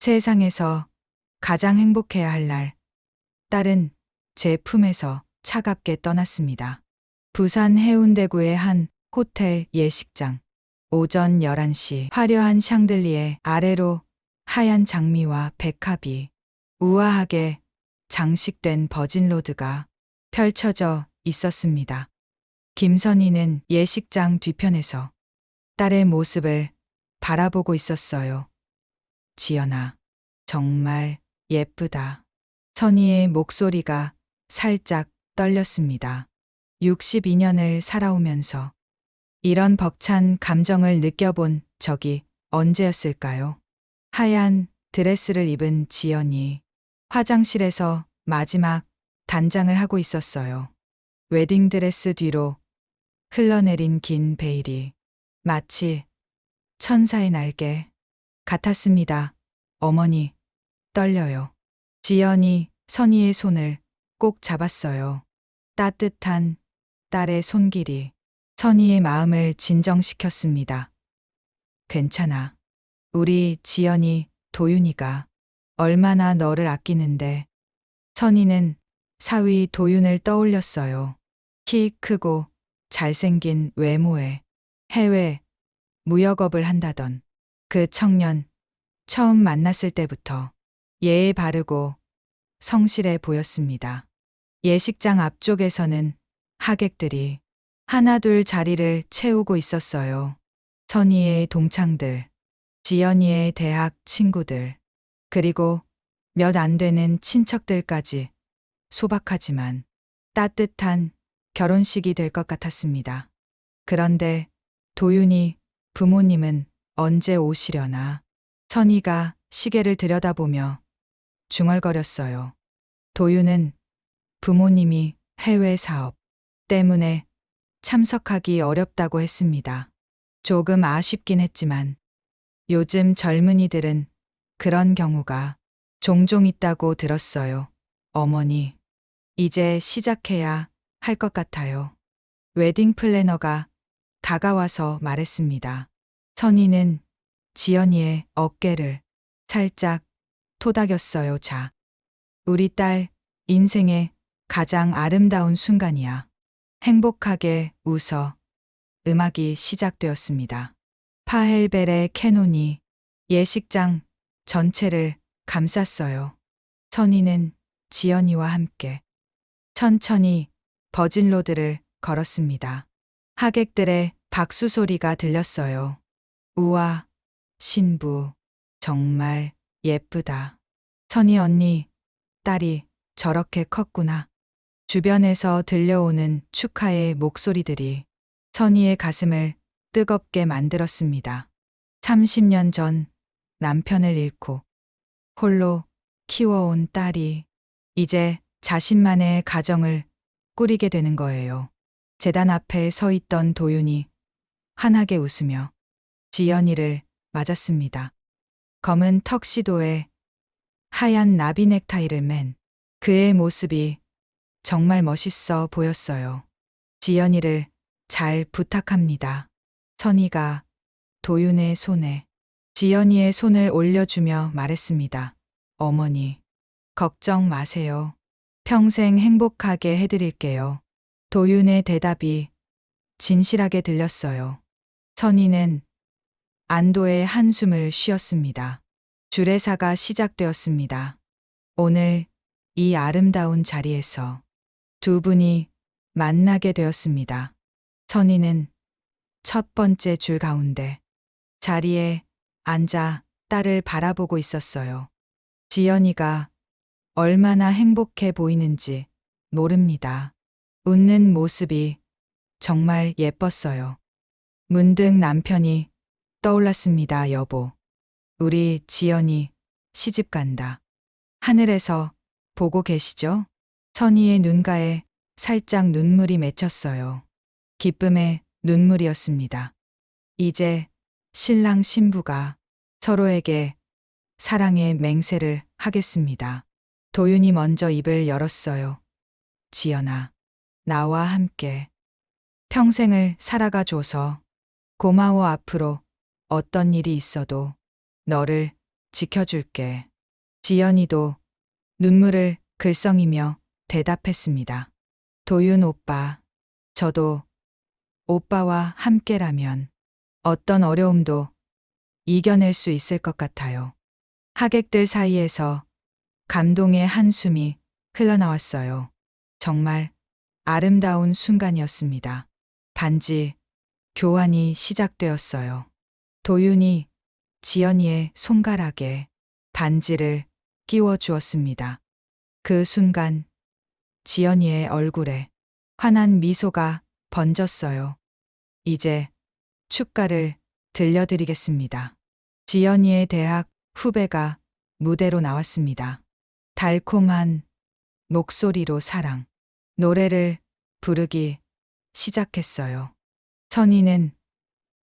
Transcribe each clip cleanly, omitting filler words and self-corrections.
세상에서 가장 행복해야 할 날, 딸은 제 품에서 차갑게 떠났습니다. 부산 해운대구의 한 호텔 예식장. 오전 11시 화려한 샹들리에 아래로 하얀 장미와 백합이 우아하게 장식된 버진로드가 펼쳐져 있었습니다. 김선희는 예식장 뒤편에서 딸의 모습을 바라보고 있었어요. 지연아, 정말 예쁘다. 선희의 목소리가 살짝 떨렸습니다. 62년을 살아오면서 이런 벅찬 감정을 느껴본 적이 언제였을까요? 하얀 드레스를 입은 지연이 화장실에서 마지막 단장을 하고 있었어요. 웨딩드레스 뒤로 흘러내린 긴 베일이 마치 천사의 날개 같았습니다. 어머니, 떨려요. 지연이 선희의 손을 꼭 잡았어요. 따뜻한 딸의 손길이 선희의 마음을 진정시켰습니다. 괜찮아. 우리 지연이, 도윤이가 얼마나 너를 아끼는데. 선희는 사위 도윤을 떠올렸어요. 키 크고 잘생긴 외모에 해외 무역업을 한다던 그 청년, 처음 만났을 때부터 예의 바르고 성실해 보였습니다. 예식장 앞쪽에서는 하객들이 하나둘 자리를 채우고 있었어요. 선희의 동창들, 지연이의 대학 친구들, 그리고 몇 안 되는 친척들까지 소박하지만 따뜻한 결혼식이 될 것 같았습니다. 그런데 도윤이 부모님은 언제 오시려나. 선희가 시계를 들여다보며 중얼거렸어요. 도윤은 부모님이 해외 사업 때문에 참석하기 어렵다고 했습니다. 조금 아쉽긴 했지만 요즘 젊은이들은 그런 경우가 종종 있다고 들었어요. 어머니, 이제 시작해야 할 것 같아요. 웨딩 플래너가 다가와서 말했습니다. 선희는 지연이의 어깨를 살짝 토닥였어요. 자, 우리 딸 인생의 가장 아름다운 순간이야. 행복하게 웃어. 음악이 시작되었습니다. 파헬벨의 캐논이 예식장 전체를 감쌌어요. 선희는 지연이와 함께 천천히 버진로드를 걸었습니다. 하객들의 박수 소리가 들렸어요. 우와, 신부, 정말 예쁘다. 선희 언니, 딸이 저렇게 컸구나. 주변에서 들려오는 축하의 목소리들이 선희의 가슴을 뜨겁게 만들었습니다. 30년 전 남편을 잃고 홀로 키워온 딸이 이제 자신만의 가정을 꾸리게 되는 거예요. 제단 앞에 서 있던 도윤이 환하게 웃으며 지연이를 맞았습니다. 검은 턱시도에 하얀 나비 넥타이를 맨 그의 모습이 정말 멋있어 보였어요. 지연이를 잘 부탁합니다. 선희가 도윤의 손에 지연이의 손을 올려주며 말했습니다. 어머니, 걱정 마세요. 평생 행복하게 해드릴게요. 도윤의 대답이 진실하게 들렸어요. 선희는 안도의 한숨을 쉬었습니다. 주례사가 시작되었습니다. 오늘 이 아름다운 자리에서 두 분이 만나게 되었습니다. 선희는 첫 번째 줄 가운데 자리에 앉아 딸을 바라보고 있었어요. 지연이가 얼마나 행복해 보이는지 모릅니다. 웃는 모습이 정말 예뻤어요. 문득 남편이 떠올랐습니다. 여보, 우리 지연이 시집 간다. 하늘에서 보고 계시죠? 선희의 눈가에 살짝 눈물이 맺혔어요. 기쁨의 눈물이었습니다. 이제 신랑 신부가 서로에게 사랑의 맹세를 하겠습니다. 도윤이 먼저 입을 열었어요. 지연아, 나와 함께 평생을 살아가 줘서 고마워. 앞으로 어떤 일이 있어도 너를 지켜줄게. 지연이도 눈물을 글썽이며 대답했습니다. 도윤 오빠, 저도 오빠와 함께라면 어떤 어려움도 이겨낼 수 있을 것 같아요. 하객들 사이에서 감동의 한숨이 흘러나왔어요. 정말 아름다운 순간이었습니다. 반지 교환이 시작되었어요. 도윤이 지연이의 손가락에 반지를 끼워 주었습니다. 그 순간 지연이의 얼굴에 환한 미소가 번졌어요. 이제 축가를 들려드리겠습니다. 지연이의 대학 후배가 무대로 나왔습니다. 달콤한 목소리로 사랑, 노래를 부르기 시작했어요. 선희는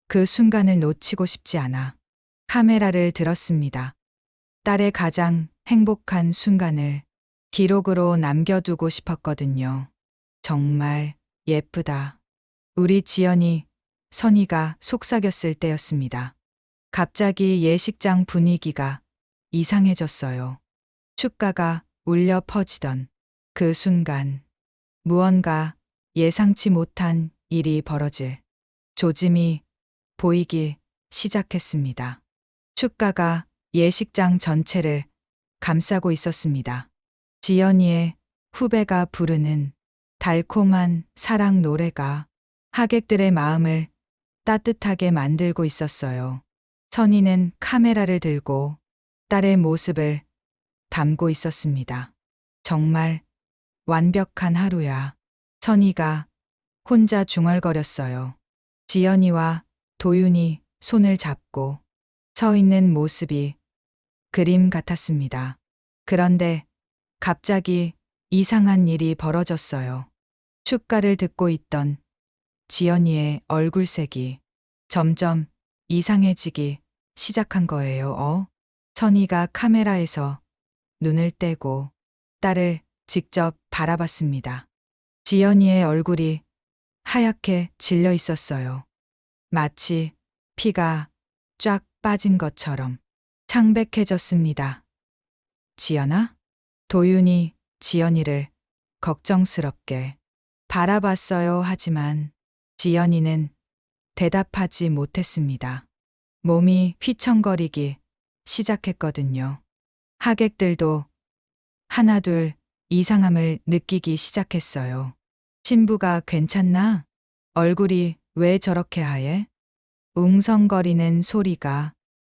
그 순간을 놓치고 싶지 않아 카메라를 들었습니다. 딸의 가장 행복한 순간을 기록으로 남겨두고 싶었거든요. 정말 예쁘다. 우리 지연이 선희가 속삭였을 때였습니다. 갑자기 예식장 분위기가 이상해졌어요. 축가가 울려 퍼지던 그 순간 무언가 예상치 못한 일이 벌어질 조짐이 보이기 시작했습니다. 축가가 예식장 전체를 감싸고 있었습니다. 지연이의 후배가 부르는 달콤한 사랑 노래가 하객들의 마음을 따뜻하게 만들고 있었어요. 선희는 카메라를 들고 딸의 모습을 담고 있었습니다. 정말 완벽한 하루야. 선희가 혼자 중얼거렸어요. 지연이와 도윤이 손을 잡고 서 있는 모습이 그림 같았습니다. 그런데 갑자기 이상한 일이 벌어졌어요. 축가를 듣고 있던 지연이의 얼굴색이 점점 이상해지기 시작한 거예요. 선희가 카메라에서 눈을 떼고 딸을 직접 바라봤습니다. 지연이의 얼굴이 하얗게 질려 있었어요. 마치 피가 쫙 빠진 것처럼 창백해졌습니다. 지연아? 도윤이 지연이를 걱정스럽게 바라봤어요. 하지만 지연이는 대답하지 못했습니다. 몸이 휘청거리기 시작했거든요. 하객들도 하나둘 이상함을 느끼기 시작했어요. 신부가 괜찮나? 얼굴이 왜 저렇게 하얘? 웅성거리는 소리가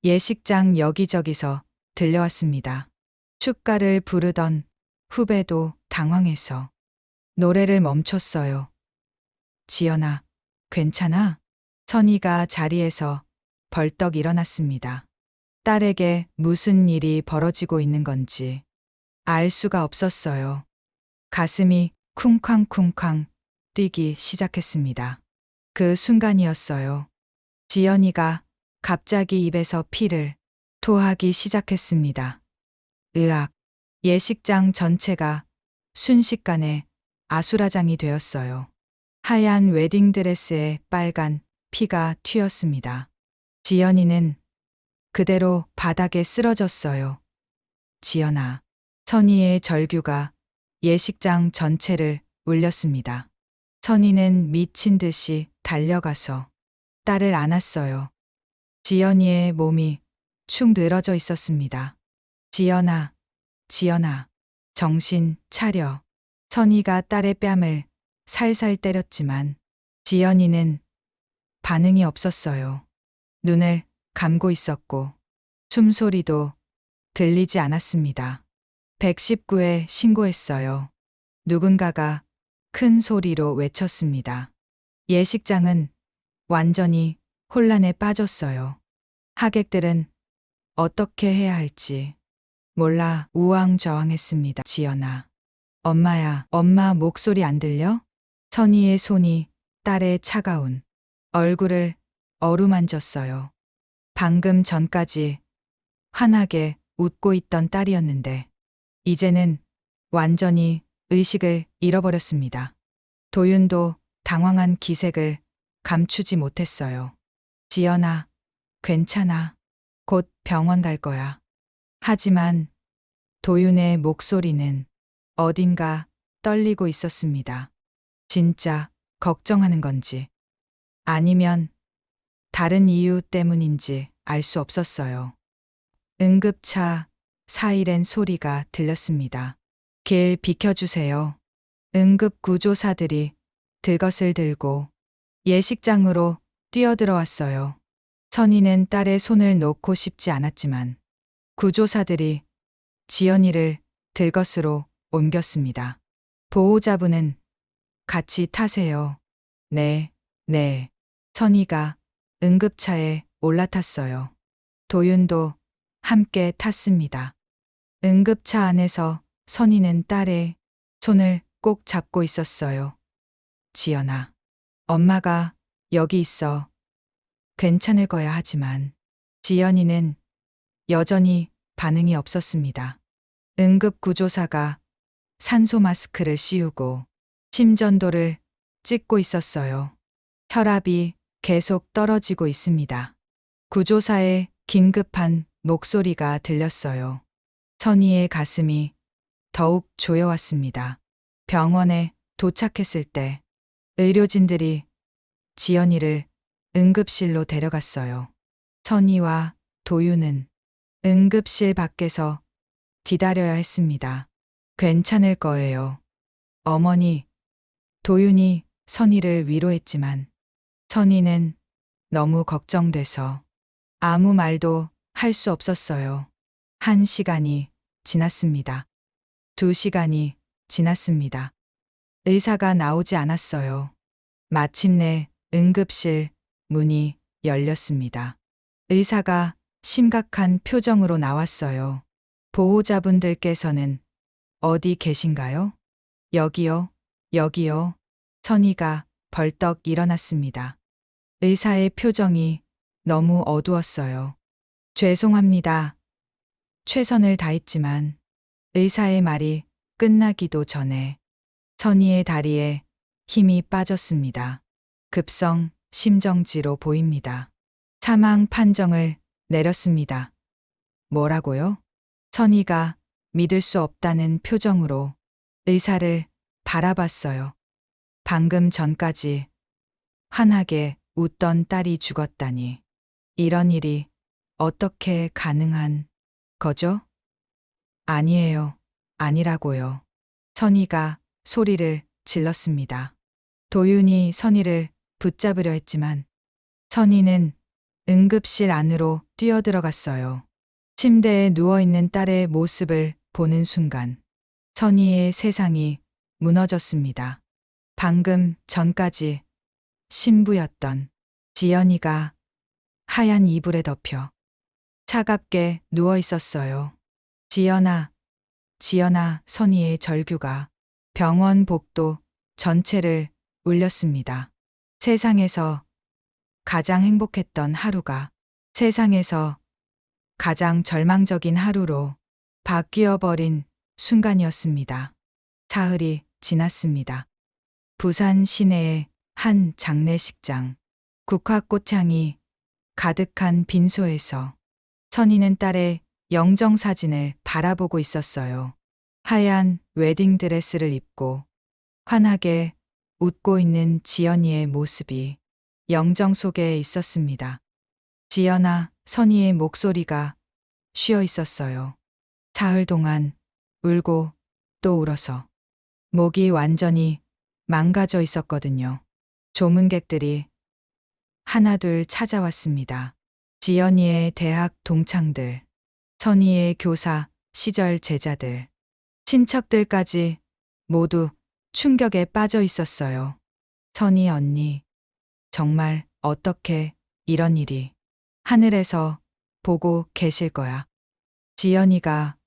예식장 여기저기서 들려왔습니다. 축가를 부르던 후배도 당황해서 노래를 멈췄어요. 지연아, 괜찮아? 선희가 자리에서 벌떡 일어났습니다. 딸에게 무슨 일이 벌어지고 있는 건지 알 수가 없었어요. 가슴이 쿵쾅쿵쾅 뛰기 시작했습니다. 그 순간이었어요. 지연이가 갑자기 입에서 피를 토하기 시작했습니다. 으악, 예식장 전체가 순식간에 아수라장이 되었어요. 하얀 웨딩드레스에 빨간 피가 튀었습니다. 지연이는 그대로 바닥에 쓰러졌어요. 지연아, 선희의 절규가 예식장 전체를 울렸습니다. 선희는 미친 듯이 달려가서 딸을 안았어요. 지연이의 몸이 축 늘어져 있었습니다. 지연아, 지연아, 정신 차려. 선희가 딸의 뺨을 살살 때렸지만 지연이는 반응이 없었어요. 눈을 감고 있었고 숨소리도 들리지 않았습니다. 119에 신고했어요. 누군가가 큰 소리로 외쳤습니다. 예식장은 완전히 혼란에 빠졌어요. 하객들은 어떻게 해야 할지 몰라 우왕좌왕했습니다. 지연아, 엄마야, 엄마 목소리 안 들려? 선희의 손이 딸의 차가운 얼굴을 어루만졌어요. 방금 전까지 환하게 웃고 있던 딸이었는데 이제는 완전히 의식을 잃어버렸습니다. 도윤도 당황한 기색을 감추지 못했어요. 지연아, 괜찮아. 곧 병원 갈 거야. 하지만 도윤의 목소리는 어딘가 떨리고 있었습니다. 진짜 걱정하는 건지 아니면 다른 이유 때문인지 알 수 없었어요. 응급차 사이렌 소리가 들렸습니다. 길 비켜주세요. 응급구조사들이 들것을 들고 예식장으로 뛰어들어왔어요. 선희는 딸의 손을 놓고 싶지 않았지만 구조사들이 지연이를 들것으로 옮겼습니다. 보호자분은 같이 타세요. 네, 네. 선희가 응급차에 올라탔어요. 도윤도 함께 탔습니다. 응급차 안에서 선희는 딸의 손을 꼭 잡고 있었어요. 지연아, 엄마가 여기 있어. 괜찮을 거야 하지만 지연이는 여전히 반응이 없었습니다. 응급구조사가 산소 마스크를 씌우고 심전도를 찍고 있었어요. 혈압이 계속 떨어지고 있습니다. 구조사의 긴급한 목소리가 들렸어요. 선희의 가슴이 더욱 조여왔습니다. 병원에 도착했을 때 의료진들이 지연이를 응급실로 데려갔어요. 선희와 도윤은 응급실 밖에서 기다려야 했습니다. 괜찮을 거예요. 어머니, 도윤이 선희를 위로했지만 선희는 너무 걱정돼서 아무 말도 할 수 없었어요. 1시간이 지났습니다. 2시간이 지났습니다. 의사가 나오지 않았어요. 마침내 응급실 문이 열렸습니다. 의사가 심각한 표정으로 나왔어요. 보호자분들께서는 어디 계신가요? 여기요, 여기요. 선희가 벌떡 일어났습니다. 의사의 표정이 너무 어두웠어요. 죄송합니다. 최선을 다했지만 의사의 말이 끝나기도 전에 선희의 다리에 힘이 빠졌습니다. 급성 심정지로 보입니다. 사망 판정을 내렸습니다. 뭐라고요? 선희가 믿을 수 없다는 표정으로 의사를 바라봤어요. 방금 전까지 환하게 웃던 딸이 죽었다니. 이런 일이 어떻게 가능한 거죠? 아니에요. 아니라고요. 선희가 소리를 질렀습니다. 도윤이 선희를 붙잡으려 했지만 선희는 응급실 안으로 뛰어들어갔어요. 침대에 누워있는 딸의 모습을 보는 순간 선희의 세상이 무너졌습니다. 방금 전까지 신부였던 지연이가 하얀 이불에 덮여 차갑게 누워 있었어요. 지연아, 지연아. 선희의 절규가 병원 복도 전체를 울렸습니다. 세상에서 가장 행복했던 하루가 세상에서 가장 절망적인 하루로 바뀌어버린 순간이었습니다. 사흘이 지났습니다. 부산 시내의 한 장례식장. 국화꽃향이 가득한 빈소에서 선희는 딸의 영정사진을 바라보고 있었어요. 하얀 웨딩드레스를 입고 환하게 웃고 있는 지연이의 모습이 영정 속에 있었습니다. 지연아. 선희의 목소리가 쉬어 있었어요. 사흘 동안 울고 또 울어서 목이 완전히 망가져 있었거든요. 조문객들이 하나둘 찾아왔습니다. 지연이의 대학 동창들, 선희의 교사 시절 제자들, 친척들까지 모두 충격에 빠져 있었어요. 선희 언니, 정말 어떻게 이런 일이 하늘에서 보고 계실 거야. 지연이가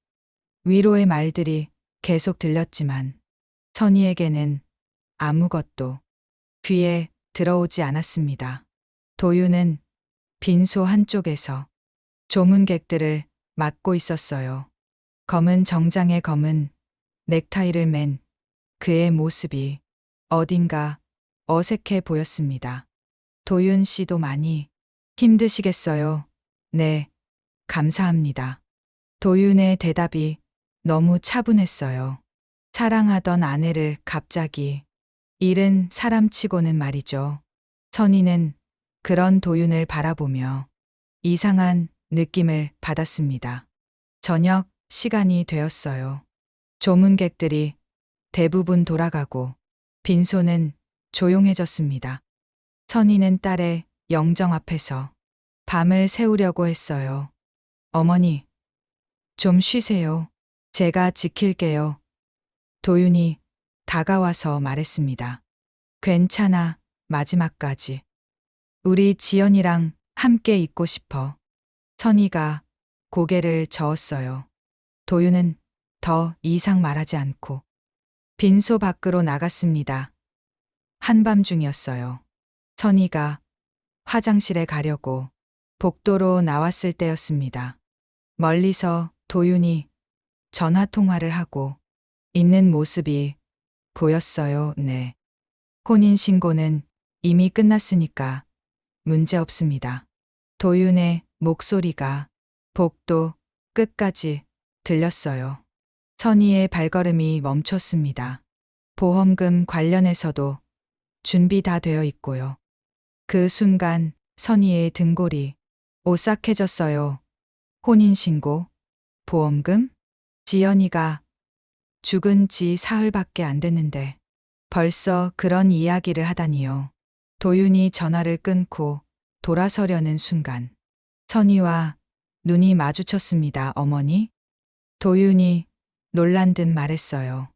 위로의 말들이 계속 들렸지만 선희에게는 아무것도 귀에 들어오지 않았습니다. 도윤은 빈소 한쪽에서 조문객들을 맡고 있었어요. 검은 정장에 검은 넥타이를 맨 그의 모습이 어딘가 어색해 보였습니다. 도윤 씨도 많이 힘드시겠어요. 네, 감사합니다. 도윤의 대답이 너무 차분했어요. 사랑하던 아내를 갑자기 잃은 사람치고는 말이죠. 선희는 그런 도윤을 바라보며 이상한 느낌을 받았습니다. 저녁 시간이 되었어요. 조문객들이 대부분 돌아가고 빈소는 조용해졌습니다. 선희는 딸의 영정 앞에서 밤을 새우려고 했어요. 어머니, 좀 쉬세요. 제가 지킬게요. 도윤이 다가와서 말했습니다. 괜찮아, 마지막까지. 우리 지연이랑 함께 있고 싶어. 선희가 고개를 저었어요. 도윤은 더 이상 말하지 않고 빈소 밖으로 나갔습니다. 한밤중이었어요. 선희가 화장실에 가려고 복도로 나왔을 때였습니다. 멀리서 도윤이 전화 통화를 하고 있는 모습이 보였어요. 네. 혼인신고는 이미 끝났으니까 문제 없습니다. 도윤의 목소리가 복도 끝까지 들렸어요. 선희의 발걸음이 멈췄습니다. 보험금 관련해서도 준비 다 되어 있고요. 그 순간 선희의 등골이 오싹해졌어요. 혼인신고, 보험금? 지연이가 죽은 지 사흘밖에 안 됐는데 벌써 그런 이야기를 하다니요. 도윤이 전화를 끊고 돌아서려는 순간 선희와 눈이 마주쳤습니다. 어머니? 도윤이 놀란 듯 말했어요.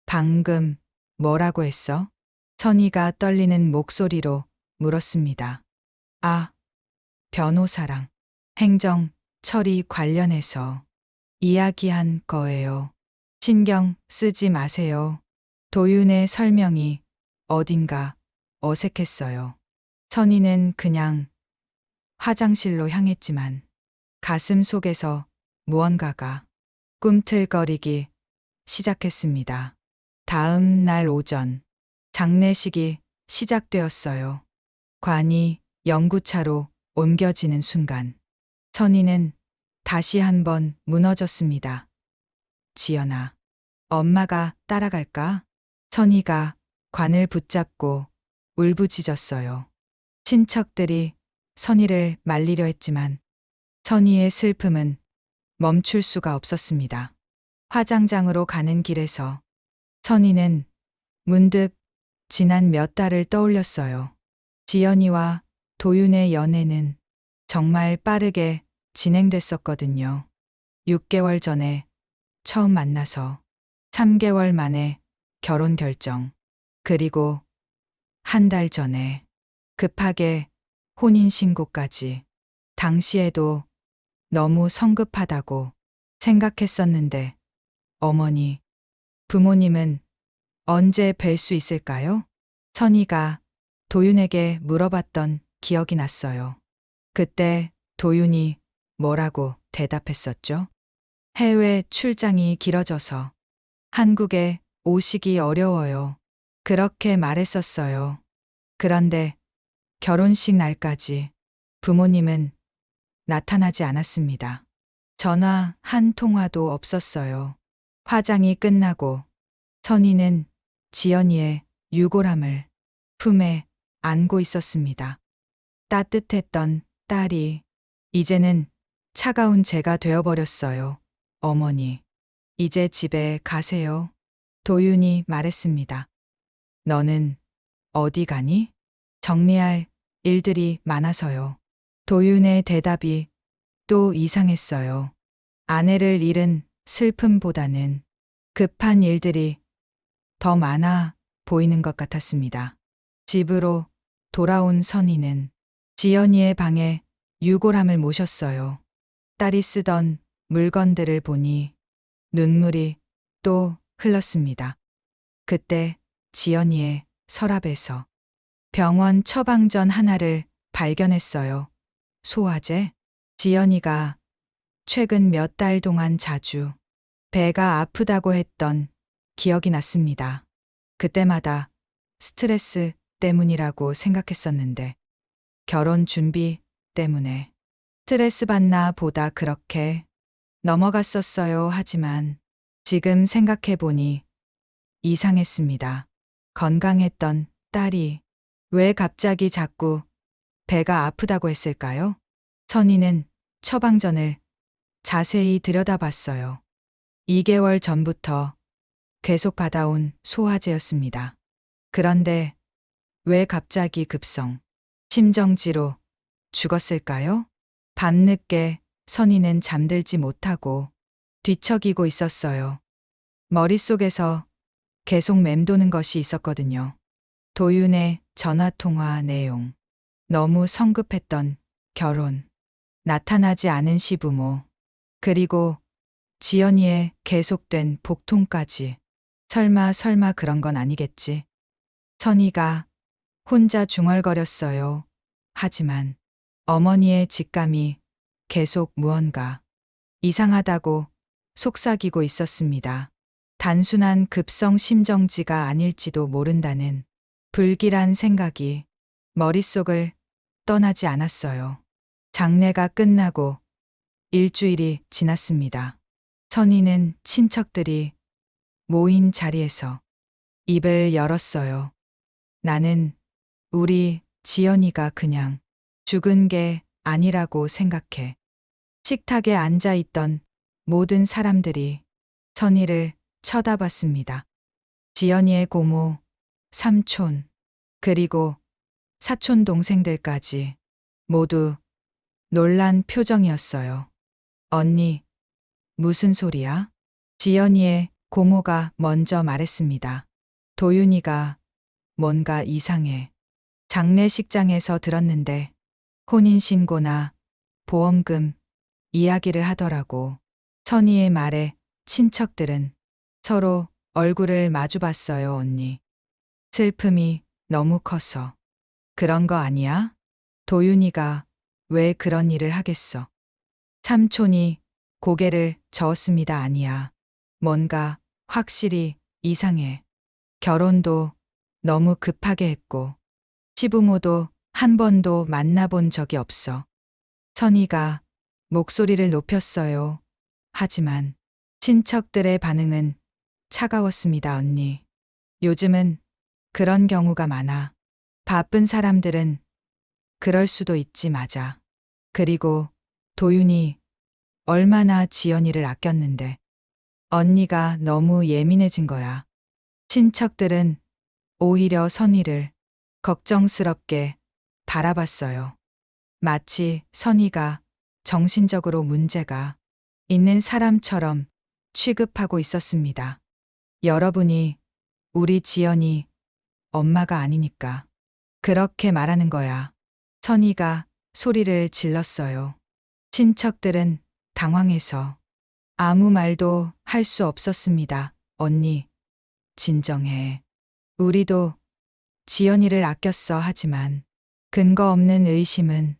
방금 뭐라고 했어? 선희가 떨리는 목소리로 물었습니다. 아, 변호사랑 행정 처리 관련해서 이야기한 거예요. 신경 쓰지 마세요. 도윤의 설명이 어딘가 어색했어요. 선희는 그냥 화장실로 향했지만 가슴 속에서 무언가가 꿈틀거리기 시작했습니다. 다음 날 오전 장례식이 시작되었어요. 관이 영구차로 옮겨지는 순간 선희는 다시 한번 무너졌습니다. 지연아, 엄마가 따라갈까? 선희가 관을 붙잡고 울부짖었어요. 친척들이 선희를 말리려 했지만 선희의 슬픔은 멈출 수가 없었습니다. 화장장으로 가는 길에서 선희는 문득 지난 몇 달을 떠올렸어요. 지연이와 도윤의 연애는 정말 빠르게 진행됐었거든요. 6개월 전에 처음 만나서 3개월 만에 결혼 결정. 그리고 한 달 전에 급하게 혼인신고까지. 당시에도 너무 성급하다고 생각했었는데 어머니, 부모님은 언제 뵐 수 있을까요? 선희가 도윤에게 물어봤던 기억이 났어요. 그때 도윤이 뭐라고 대답했었죠? 해외 출장이 길어져서 한국에 오시기 어려워요. 그렇게 말했었어요. 그런데 결혼식 날까지 부모님은 나타나지 않았습니다. 전화 한 통화도 없었어요. 화장이 끝나고 선희는 지연이의 유골함을 품에 안고 있었습니다. 따뜻했던 딸이 이제는 차가운 제가 되어버렸어요. 어머니, 이제 집에 가세요. 도윤이 말했습니다. 너는 어디 가니? 정리할 일들이 많아서요. 도윤의 대답이 또 이상했어요. 아내를 잃은 슬픔보다는 급한 일들이 더 많아 보이는 것 같았습니다. 집으로 돌아온 선희는 지연이의 방에 유골함을 모셨어요. 딸이 쓰던 물건들을 보니 눈물이 또 흘렀습니다. 그때 지연이의 서랍에서 병원 처방전 하나를 발견했어요. 소화제? 지연이가 최근 몇 달 동안 자주 배가 아프다고 했던 기억이 났습니다. 그때마다 스트레스 때문이라고 생각했었는데 결혼 준비 때문에 스트레스 받나 보다 그렇게 넘어갔었어요. 하지만 지금 생각해보니 이상했습니다. 건강했던 딸이 왜 갑자기 자꾸 배가 아프다고 했을까요? 선희는 처방전을 자세히 들여다봤어요. 2개월 전부터 계속 받아온 소화제였습니다. 그런데 왜 갑자기 급성 심정지로 죽었을까요? 밤늦게 선희는 잠들지 못하고 뒤척이고 있었어요. 머릿속에서 계속 맴도는 것이 있었거든요. 도윤의 전화통화 내용, 너무 성급했던 결혼, 나타나지 않은 시부모, 그리고 지연이의 계속된 복통까지. 설마 그런 건 아니겠지. 선희가 혼자 중얼거렸어요. 하지만 어머니의 직감이 계속 무언가 이상하다고 속삭이고 있었습니다. 단순한 급성 심정지가 아닐지도 모른다는 불길한 생각이 머릿속을 떠나지 않았어요. 장례가 끝나고 일주일이 지났습니다. 선희는 친척들이 모인 자리에서 입을 열었어요. 나는 우리 지연이가 그냥 죽은 게 아니라고 생각해. 식탁에 앉아 있던 모든 사람들이 선희를 쳐다봤습니다. 지연이의 고모, 삼촌, 그리고 사촌 동생들까지 모두 놀란 표정이었어요. 언니, 무슨 소리야? 지연이의 고모가 먼저 말했습니다. 도윤이가 뭔가 이상해. 장례식장에서 들었는데 혼인신고나 보험금 이야기를 하더라고. 선희의 말에 친척들은 서로 얼굴을 마주봤어요, 언니. 슬픔이 너무 커서. 그런 거 아니야? 도윤이가 왜 그런 일을 하겠어? 삼촌이 고개를 저었습니다. 아니야. 뭔가 확실히 이상해. 결혼도 너무 급하게 했고, 시부모도 한 번도 만나본 적이 없어. 선희가 목소리를 높였어요. 하지만 친척들의 반응은 차가웠습니다, 언니. 요즘은 그런 경우가 많아. 바쁜 사람들은 그럴 수도 있지, 맞아. 그리고 도윤이 얼마나 지연이를 아꼈는데. 언니가 너무 예민해진 거야. 친척들은 오히려 선희를 걱정스럽게 바라봤어요. 마치 선희가 정신적으로 문제가 있는 사람처럼 취급하고 있었습니다. 여러분이 우리 지연이 엄마가 아니니까 그렇게 말하는 거야. 선희가 소리를 질렀어요. 친척들은 당황해서 아무 말도 할 수 없었습니다. 언니, 진정해. 우리도 지연이를 아꼈어. 하지만 근거 없는 의심은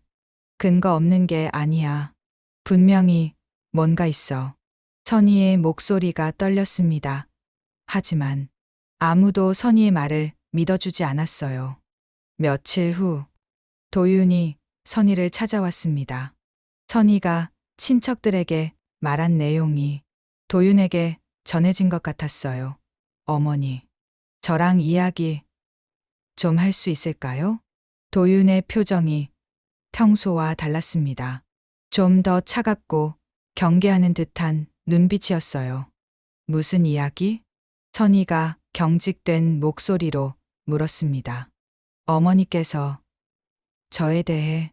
근거 없는 게 아니야. 분명히 뭔가 있어. 선희의 목소리가 떨렸습니다. 하지만 아무도 선희의 말을 믿어주지 않았어요. 며칠 후 도윤이 선희를 찾아왔습니다. 선희가 친척들에게 말한 내용이 도윤에게 전해진 것 같았어요. 어머니, 저랑 이야기 좀 할 수 있을까요? 도윤의 표정이 평소와 달랐습니다. 좀 더 차갑고 경계하는 듯한 눈빛이었어요. 무슨 이야기? 선희가 경직된 목소리로 물었습니다. 어머니께서 저에 대해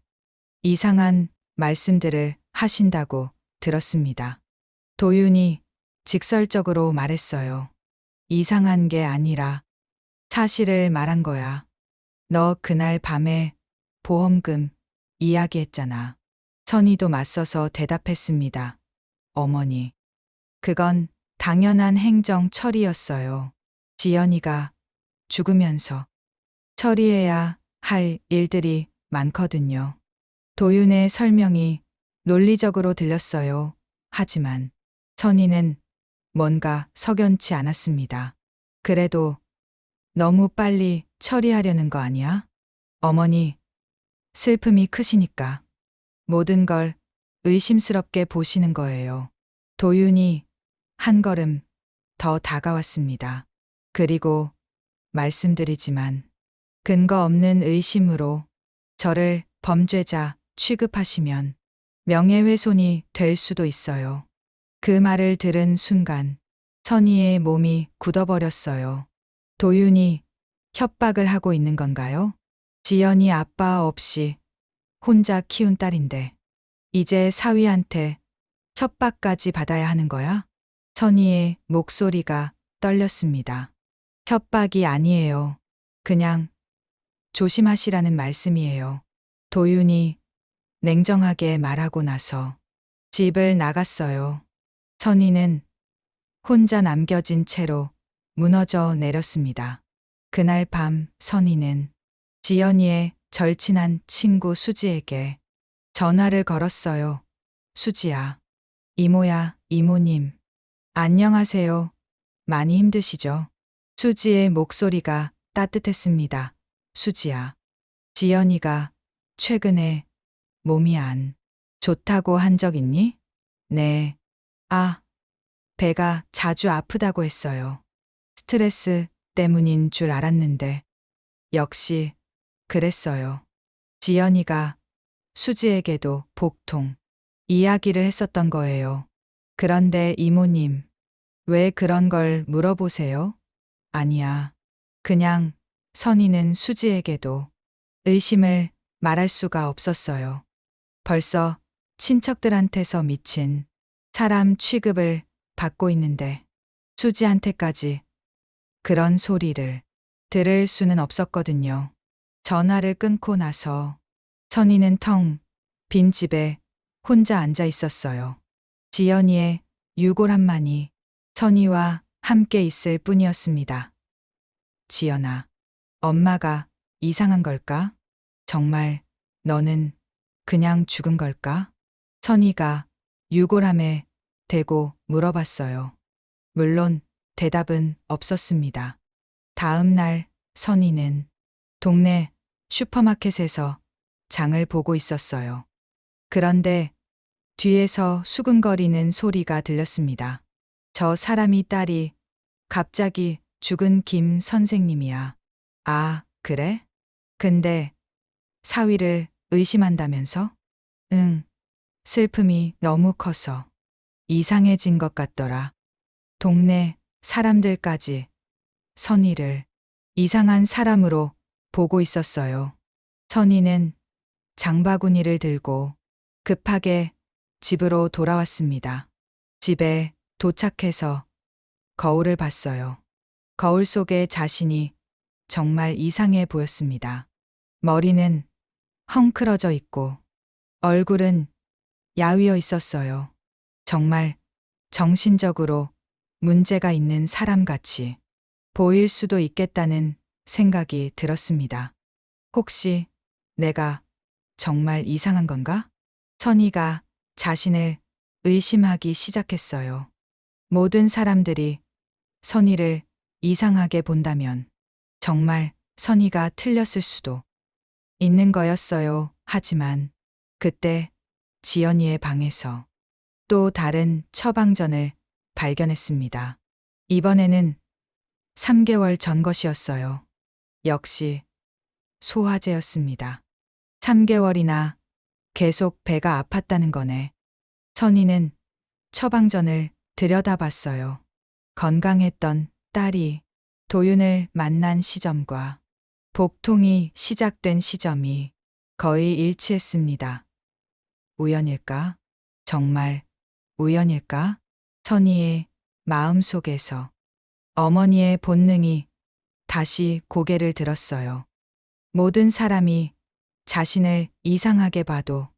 이상한 말씀들을 하신다고 들었습니다. 도윤이 직설적으로 말했어요. 이상한 게 아니라 사실을 말한 거야. 너 그날 밤에 보험금 이야기했잖아. 선희도 맞서서 대답했습니다. 어머니, 그건 당연한 행정 처리였어요. 지연이가 죽으면서 처리해야 할 일들이 많거든요. 도윤의 설명이 논리적으로 들렸어요. 하지만 선희는 뭔가 석연치 않았습니다. 그래도 너무 빨리 처리하려는 거 아니야? 어머니, 슬픔이 크시니까 모든 걸 의심스럽게 보시는 거예요. 도윤이 한 걸음 더 다가왔습니다. 그리고 말씀드리지만 근거 없는 의심으로 저를 범죄자 취급하시면 명예훼손이 될 수도 있어요. 그 말을 들은 순간 선희의 몸이 굳어버렸어요. 도윤이 협박을 하고 있는 건가요? 지연이 아빠 없이 혼자 키운 딸인데 이제 사위한테 협박까지 받아야 하는 거야? 선희의 목소리가 떨렸습니다. 협박이 아니에요. 그냥 조심하시라는 말씀이에요. 도윤이 냉정하게 말하고 나서 집을 나갔어요. 선희는 혼자 남겨진 채로 무너져 내렸습니다. 그날 밤 선희는 지연이의 절친한 친구 수지에게 전화를 걸었어요. 수지야, 이모야, 이모님. 안녕하세요. 많이 힘드시죠? 수지의 목소리가 따뜻했습니다. 수지야, 지연이가 최근에 몸이 안 좋다고 한 적 있니? 네. 아, 배가 자주 아프다고 했어요. 스트레스 때문인 줄 알았는데 역시 그랬어요. 지연이가 수지에게도 복통 이야기를 했었던 거예요. 그런데 이모님, 왜 그런 걸 물어보세요? 아니야. 그냥 선희는 수지에게도 의심을 말할 수가 없었어요. 벌써 친척들한테서 미친 사람 취급을 받고 있는데 수지한테까지 그런 소리를 들을 수는 없었거든요. 전화를 끊고 나서 선희는 텅 빈 집에 혼자 앉아 있었어요. 지연이의 유골함만이 선희와 함께 있을 뿐이었습니다. 지연아, 엄마가 이상한 걸까? 정말 너는 그냥 죽은 걸까? 선희가 유골함에 대고 물어봤어요. 물론 대답은 없었습니다. 다음 날 선희는 동네 슈퍼마켓에서 장을 보고 있었어요. 그런데 뒤에서 수근거리는 소리가 들렸습니다. 저 사람이 딸이 갑자기 죽은 김 선생님이야. 아, 그래? 근데 사위를 의심한다면서? 응, 슬픔이 너무 커서 이상해진 것 같더라. 동네 사람들까지 선희를 이상한 사람으로 보고 있었어요. 선희는 장바구니를 들고 급하게 집으로 돌아왔습니다. 집에 도착해서 거울을 봤어요. 거울 속에 자신이 정말 이상해 보였습니다. 머리는 헝클어져 있고 얼굴은 야위어 있었어요. 정말 정신적으로 문제가 있는 사람같이 보일 수도 있겠다는 생각이 들었습니다. 혹시 내가 정말 이상한 건가? 선희가 자신을 의심하기 시작했어요. 모든 사람들이 선희를 이상하게 본다면 정말 선희가 틀렸을 수도 있는 거였어요. 하지만 그때 지연이의 방에서 또 다른 처방전을 발견했습니다. 이번에는 3개월 전 것이었어요. 역시 소화제였습니다. 3개월이나 계속 배가 아팠다는 거네. 선희는 처방전을 들여다봤어요. 건강했던 딸이 도윤을 만난 시점과 복통이 시작된 시점이 거의 일치했습니다. 우연일까? 정말 우연일까? 선희의 마음속에서 어머니의 본능이 다시 고개를 들었어요. 모든 사람이 자신을 이상하게 봐도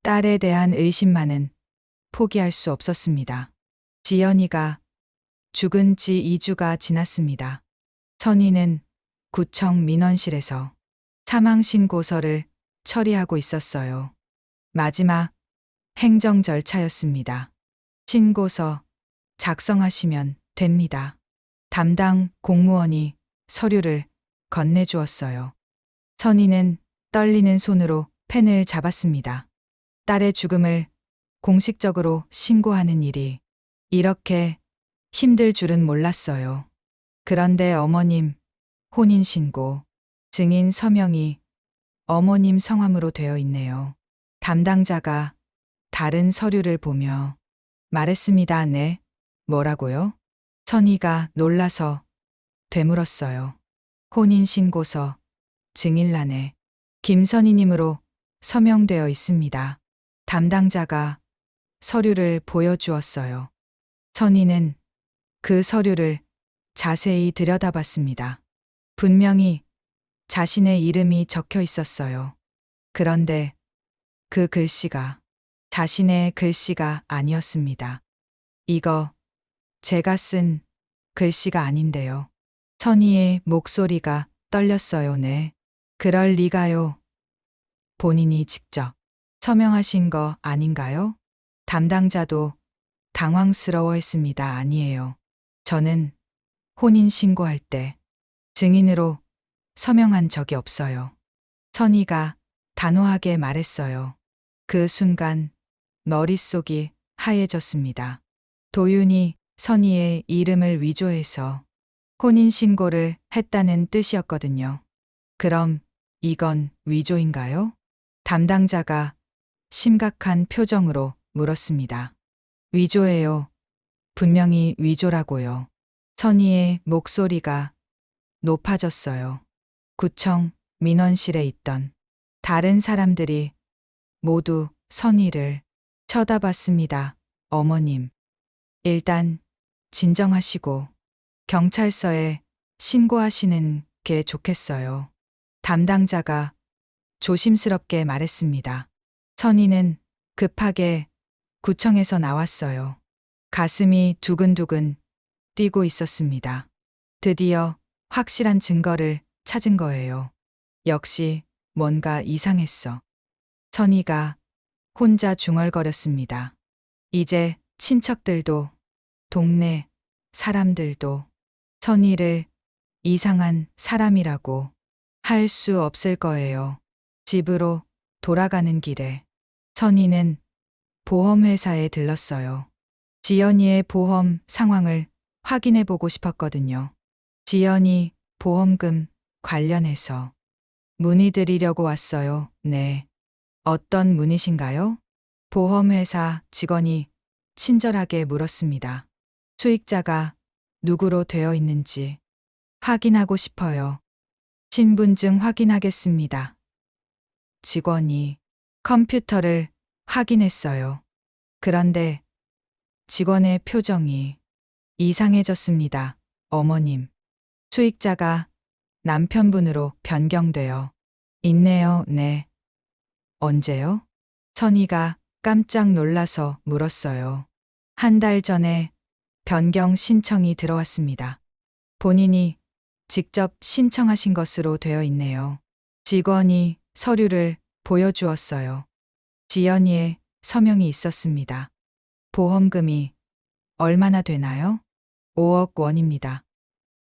딸에 대한 의심만은 포기할 수 없었습니다. 지연이가 죽은 지 2주가 지났습니다. 선희는 구청 민원실에서 사망신고서를 처리하고 있었어요. 마지막 행정 절차였습니다. 신고서 작성하시면 됩니다. 담당 공무원이 서류를 건네주었어요. 선희는 떨리는 손으로 펜을 잡았습니다. 딸의 죽음을 공식적으로 신고하는 일이 이렇게 힘들 줄은 몰랐어요. 그런데 어머님 혼인신고 증인 서명이 어머님 성함으로 되어 있네요. 담당자가 다른 서류를 보며 말했습니다. 네. 뭐라고요? 선희가 놀라서 되물었어요. 혼인신고서 증인란에 김선희님으로 서명되어 있습니다. 담당자가 서류를 보여주었어요. 선희는 그 서류를 자세히 들여다봤습니다. 분명히 자신의 이름이 적혀 있었어요. 그런데 그 글씨가 자신의 글씨가 아니었습니다. 이거 제가 쓴 글씨가 아닌데요. 선희의 목소리가 떨렸어요. 네. 그럴 리가요. 본인이 직접 서명하신 거 아닌가요? 담당자도 당황스러워했습니다. 아니에요. 저는 혼인신고할 때 증인으로 서명한 적이 없어요. 선희가 단호하게 말했어요. 그 순간 머릿속이 하얘졌습니다. 도윤이 선희의 이름을 위조해서 혼인신고를 했다는 뜻이었거든요. 그럼 이건 위조인가요? 담당자가 심각한 표정으로 물었습니다. 위조예요. 분명히 위조라고요. 선희의 목소리가 높아졌어요. 구청 민원실에 있던 다른 사람들이 모두 선희를 쳐다봤습니다. 어머님, 일단 진정하시고 경찰서에 신고하시는 게 좋겠어요. 담당자가 조심스럽게 말했습니다. 선희는 급하게 구청에서 나왔어요. 가슴이 두근두근 뛰고 있었습니다. 드디어 확실한 증거를 찾은 거예요. 역시 뭔가 이상했어. 선희가 혼자 중얼거렸습니다. 이제 친척들도 동네 사람들도 선희를 이상한 사람이라고 할 수 없을 거예요. 집으로 돌아가는 길에 선희는 보험회사에 들렀어요. 지연이의 보험 상황을 확인해 보고 싶었거든요. 지연이 보험금 관련해서 문의드리려고 왔어요. 네. 어떤 문의신가요? 보험회사 직원이 친절하게 물었습니다. 수익자가 누구로 되어 있는지 확인하고 싶어요. 신분증 확인하겠습니다. 직원이 컴퓨터를 확인했어요. 그런데 직원의 표정이 이상해졌습니다. 어머님, 수익자가 남편분으로 변경되어 있네요. 네. 언제요? 선희가 깜짝 놀라서 물었어요. 한 달 전에 변경 신청이 들어왔습니다. 본인이 직접 신청하신 것으로 되어 있네요. 직원이 서류를 보여주었어요. 지연이의 서명이 있었습니다. 보험금이 얼마나 되나요? 5억 원입니다.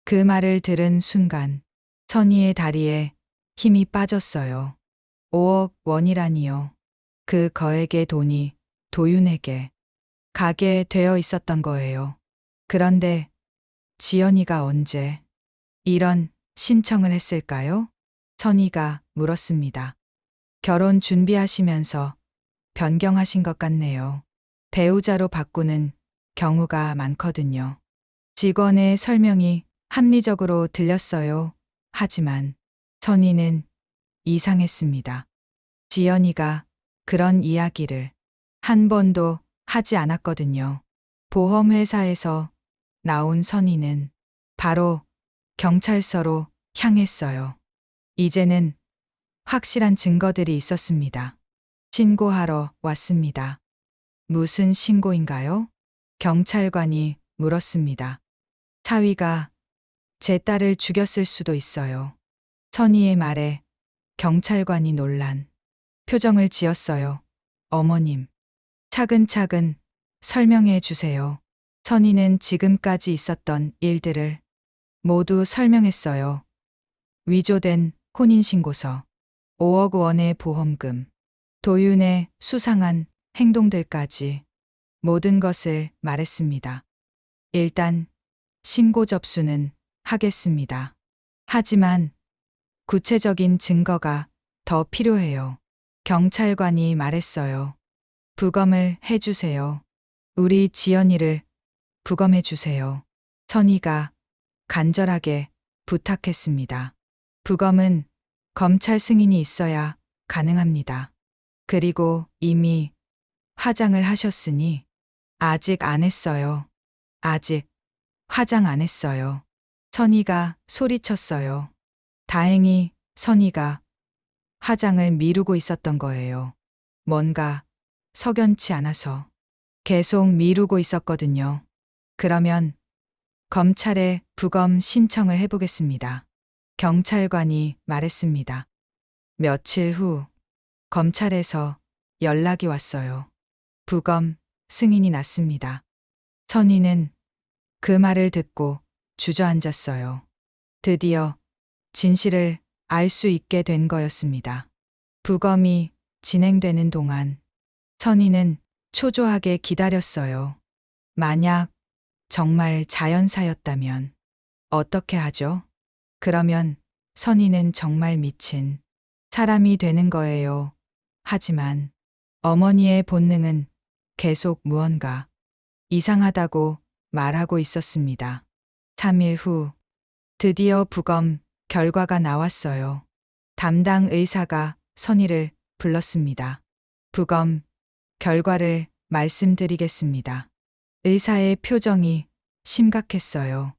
그 말을 들은 순간 선희의 다리에 힘이 빠졌어요. 5억 원이라니요. 그 거액의 돈이 도윤에게 가게 되어 있었던 거예요. 그런데 지연이가 언제 이런 신청을 했을까요? 선희가 물었습니다. 결혼 준비하시면서 변경하신 것 같네요. 배우자로 바꾸는 경우가 많거든요. 직원의 설명이 합리적으로 들렸어요. 하지만 선희는 이상했습니다. 지연이가 그런 이야기를 한 번도 하지 않았거든요. 보험회사에서 나온 선희는 바로 경찰서로 향했어요. 이제는 확실한 증거들이 있었습니다. 신고하러 왔습니다. 무슨 신고인가요? 경찰관이 물었습니다. 사위가 제 딸을 죽였을 수도 있어요. 선희의 말에 경찰관이 놀란 표정을 지었어요. 어머님, 차근차근 설명해 주세요. 선희는 지금까지 있었던 일들을 모두 설명했어요. 위조된 혼인신고서, 5억 원의 보험금, 도윤의 수상한 행동들까지 모든 것을 말했습니다. 일단 신고 접수는 하겠습니다. 하지만 구체적인 증거가 더 필요해요. 경찰관이 말했어요. 부검을 해주세요. 우리 지연이를 부검해주세요. 선희가 간절하게 부탁했습니다. 부검은 검찰 승인이 있어야 가능합니다. 그리고 이미 화장을 하셨으니 아직 안 했어요. 아직 화장 안 했어요. 선희가 소리쳤어요. 다행히 선희가 화장을 미루고 있었던 거예요. 뭔가 석연치 않아서 계속 미루고 있었거든요. 그러면 검찰에 부검 신청을 해보겠습니다. 경찰관이 말했습니다. 며칠 후 검찰에서 연락이 왔어요. 부검 승인이 났습니다. 선희는 그 말을 듣고 주저앉았어요. 드디어 진실을 알 수 있게 된 거였습니다. 부검이 진행되는 동안 선희는 초조하게 기다렸어요. 만약 정말 자연사였다면 어떻게 하죠? 그러면 선희는 정말 미친 사람이 되는 거예요. 하지만 어머니의 본능은 계속 무언가 이상하다고 말하고 있었습니다. 3일 후 드디어 부검 결과가 나왔어요. 담당 의사가 선희를 불렀습니다. 부검 결과를 말씀드리겠습니다. 의사의 표정이 심각했어요.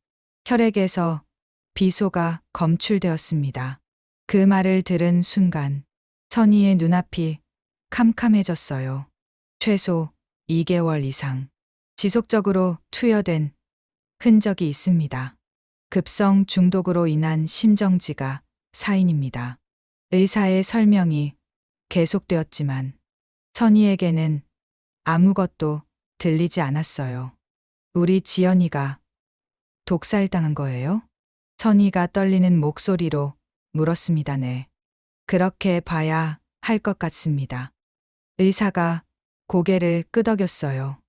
혈액에서 비소가 검출되었습니다. 그 말을 들은 순간 선희의 눈앞이 캄캄해졌어요. 최소 2개월 이상 지속적으로 투여된 흔적이 있습니다. 급성 중독으로 인한 심정지가 사인입니다. 의사의 설명이 계속되었지만 선희에게는 아무것도 들리지 않았어요. 우리 지연이가 독살당한 거예요? 선희가 떨리는 목소리로 물었습니다. 네. 그렇게 봐야 할 것 같습니다. 의사가 고개를 끄덕였어요.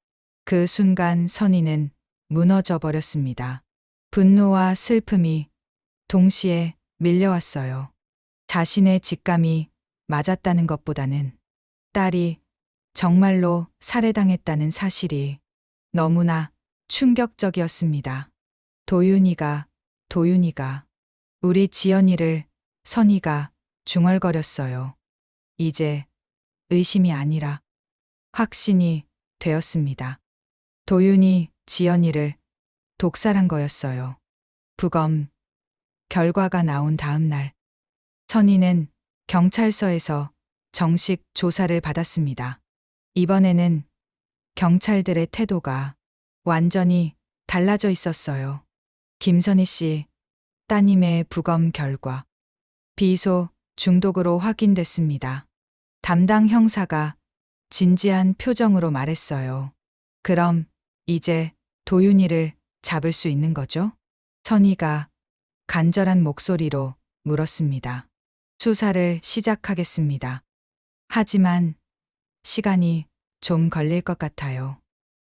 그 순간 선희는 무너져 버렸습니다. 분노와 슬픔이 동시에 밀려왔어요. 자신의 직감이 맞았다는 것보다는 딸이 정말로 살해당했다는 사실이 너무나 충격적이었습니다. 도윤이가 우리 지연이를 선희가 중얼거렸어요. 이제 의심이 아니라 확신이 되었습니다. 도윤이 지연이를 독살한 거였어요. 부검 결과가 나온 다음 날 선희는 경찰서에서 정식 조사를 받았습니다. 이번에는 경찰들의 태도가 완전히 달라져 있었어요. 김선희 씨 따님의 부검 결과 비소 중독으로 확인됐습니다. 담당 형사가 진지한 표정으로 말했어요. 그럼 이제 도윤이를 잡을 수 있는 거죠? 선희가 간절한 목소리로 물었습니다. 수사를 시작하겠습니다. 하지만 시간이 좀 걸릴 것 같아요.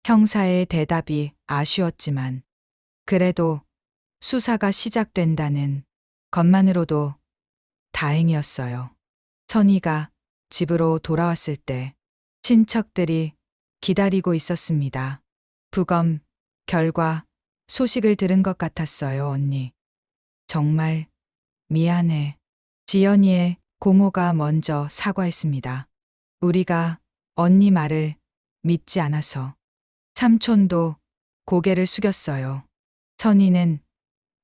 형사의 대답이 아쉬웠지만 그래도 수사가 시작된다는 것만으로도 다행이었어요. 선희가 집으로 돌아왔을 때 친척들이 기다리고 있었습니다. 부검 결과 소식을 들은 것 같았어요, 언니. 정말 미안해. 지연이의 고모가 먼저 사과했습니다. 우리가 언니 말을 믿지 않아서. 삼촌도 고개를 숙였어요. 선희는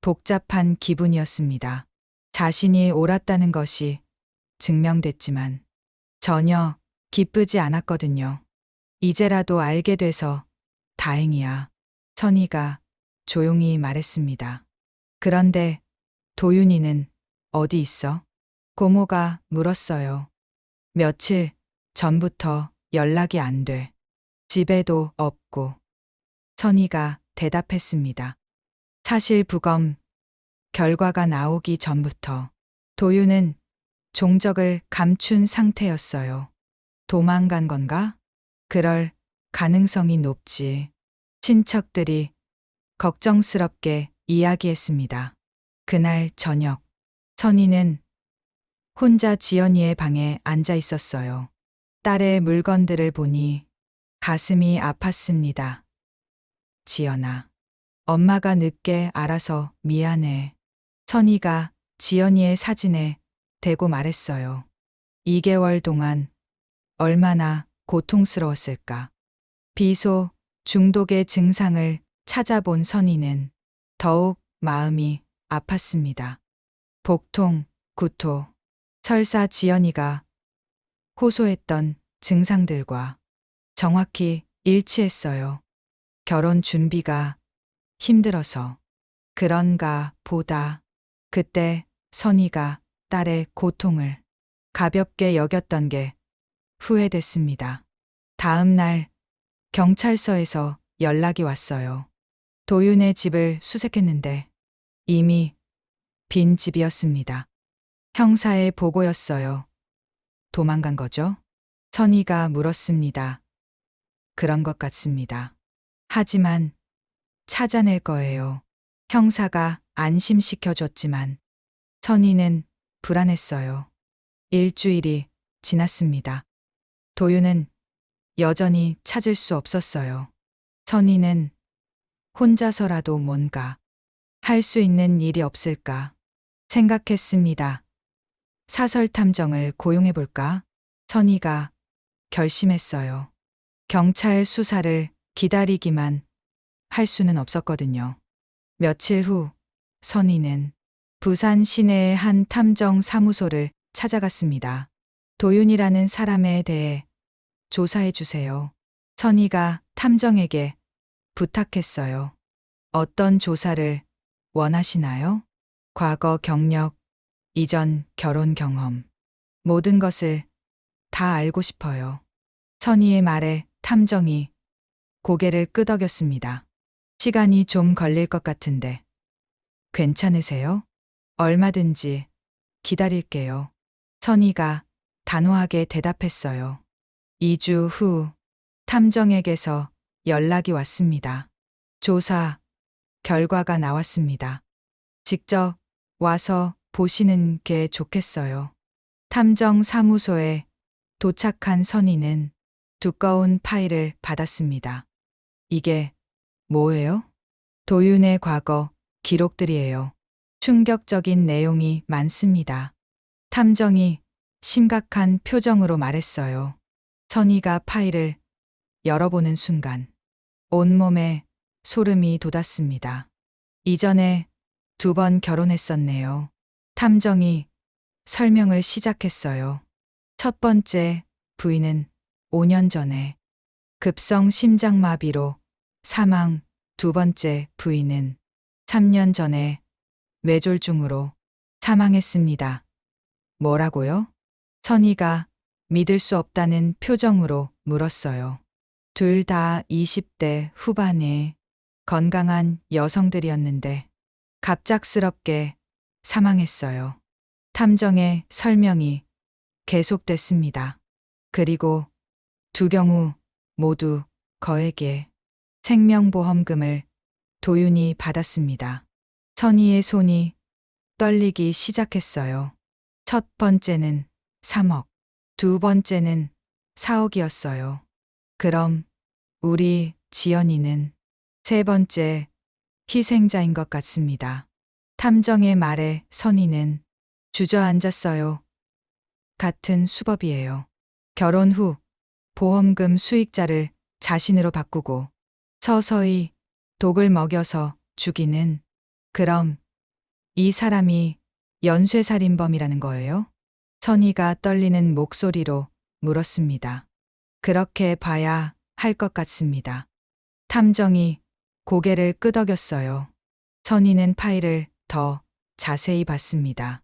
복잡한 기분이었습니다. 자신이 옳았다는 것이 증명됐지만 전혀 기쁘지 않았거든요. 이제라도 알게 돼서 다행이야. 선희가 조용히 말했습니다. 그런데 도윤이는 어디 있어? 고모가 물었어요. 며칠 전부터 연락이 안 돼. 집에도 없고. 선희가 대답했습니다. 사실 부검 결과가 나오기 전부터 도윤은 종적을 감춘 상태였어요. 도망간 건가? 그럴 가능성이 높지. 친척들이 걱정스럽게 이야기했습니다. 그날 저녁, 선희는 혼자 지연이의 방에 앉아 있었어요. 딸의 물건들을 보니 가슴이 아팠습니다. 지연아, 엄마가 늦게 알아서 미안해. 선희가 지연이의 사진에 대고 말했어요. 2개월 동안 얼마나 고통스러웠을까. 비소 중독의 증상을 찾아본 선희는 더욱 마음이 아팠습니다. 복통, 구토, 설사 지연이가 호소했던 증상들과 정확히 일치했어요. 결혼 준비가 힘들어서 그런가 보다. 그때 선희가 딸의 고통을 가볍게 여겼던 게 후회됐습니다. 다음 날 경찰서에서 연락이 왔어요. 도윤의 집을 수색했는데 이미 빈 집이었습니다. 형사의 보고였어요. 도망간 거죠? 선희가 물었습니다. 그런 것 같습니다. 하지만 찾아낼 거예요. 형사가 안심시켜줬지만 선희는 불안했어요. 일주일이 지났습니다. 도윤은 여전히 찾을 수 없었어요. 선희는 혼자서라도 뭔가 할 수 있는 일이 없을까 생각했습니다. 사설 탐정을 고용해볼까? 선희가 결심했어요. 경찰 수사를 기다리기만 할 수는 없었거든요. 며칠 후 선희는 부산 시내의 한 탐정 사무소를 찾아갔습니다. 도윤이라는 사람에 대해 조사해 주세요. 선희가 탐정에게 부탁했어요. 어떤 조사를 원하시나요? 과거 경력, 이전 결혼 경험, 모든 것을 다 알고 싶어요. 선희의 말에 탐정이 고개를 끄덕였습니다. 시간이 좀 걸릴 것 같은데 괜찮으세요? 얼마든지 기다릴게요. 선희가 단호하게 대답했어요. 2주 후 탐정에게서 연락이 왔습니다. 조사 결과가 나왔습니다. 직접 와서 보시는 게 좋겠어요. 탐정 사무소에 도착한 선희는 두꺼운 파일을 받았습니다. 이게 뭐예요? 도윤의 과거 기록들이에요. 충격적인 내용이 많습니다. 탐정이 심각한 표정으로 말했어요. 선희가 파일을 열어보는 순간 온몸에 소름이 돋았습니다. 이전에 2번 결혼했었네요. 탐정이 설명을 시작했어요. 첫 번째 부인은 5년 전에 급성 심장마비로 사망, 2번째 부인은 3년 전에 뇌졸중으로 사망했습니다. 뭐라고요? 선희가 믿을 수 없다는 표정으로 물었어요. 둘 다 20대 후반의 건강한 여성들이었는데 갑작스럽게 사망했어요. 탐정의 설명이 계속됐습니다. 그리고 2 경우 모두 거액의 생명보험금을 도윤이 받았습니다. 선희의 손이 떨리기 시작했어요. 첫 번째는 3억, 2번째는 4억이었어요. 그럼 우리 지연이는 3번째 희생자인 것 같습니다. 탐정의 말에 선희는 주저앉았어요. 같은 수법이에요. 결혼 후 보험금 수익자를 자신으로 바꾸고 서서히 독을 먹여서 죽이는, 그럼 이 사람이 연쇄살인범이라는 거예요? 선희가 떨리는 목소리로 물었습니다. 그렇게 봐야 할 것 같습니다. 탐정이 고개를 끄덕였어요. 선희는 파일을 더 자세히 봤습니다.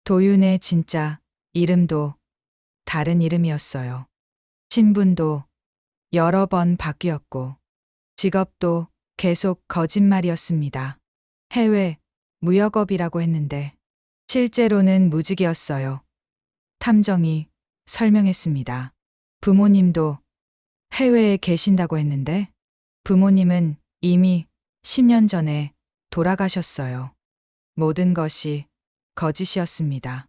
도윤의 진짜 이름도 다른 이름이었어요. 신분도 여러 번 바뀌었고 직업도 계속 거짓말이었습니다. 해외 무역업이라고 했는데 실제로는 무직이었어요. 탐정이 설명했습니다. 부모님도 해외에 계신다고 했는데 부모님은 이미 10년 전에 돌아가셨어요. 모든 것이 거짓이었습니다.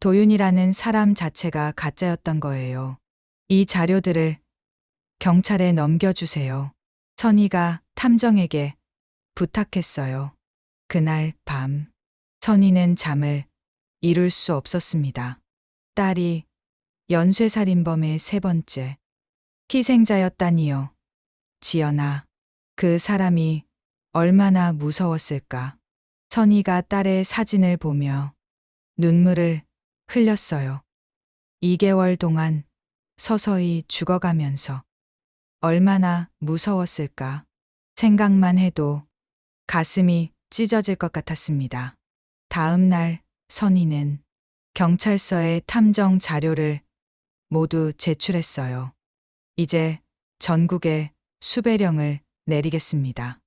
도윤이라는 사람 자체가 가짜였던 거예요. 이 자료들을 경찰에 넘겨주세요. 선희가 탐정에게 부탁했어요. 그날 밤, 선희는 잠을 이룰 수 없었습니다. 딸이 연쇄살인범의 세 번째 희생자였다니요. 지연아, 그 사람이 얼마나 무서웠을까. 선희가 딸의 사진을 보며 눈물을 흘렸어요. 2개월 동안 서서히 죽어가면서 얼마나 무서웠을까. 생각만 해도 가슴이 찢어질 것 같았습니다. 다음 날 선희는 경찰서에 탐정 자료를 모두 제출했어요. 이제 전국에 수배령을 내리겠습니다.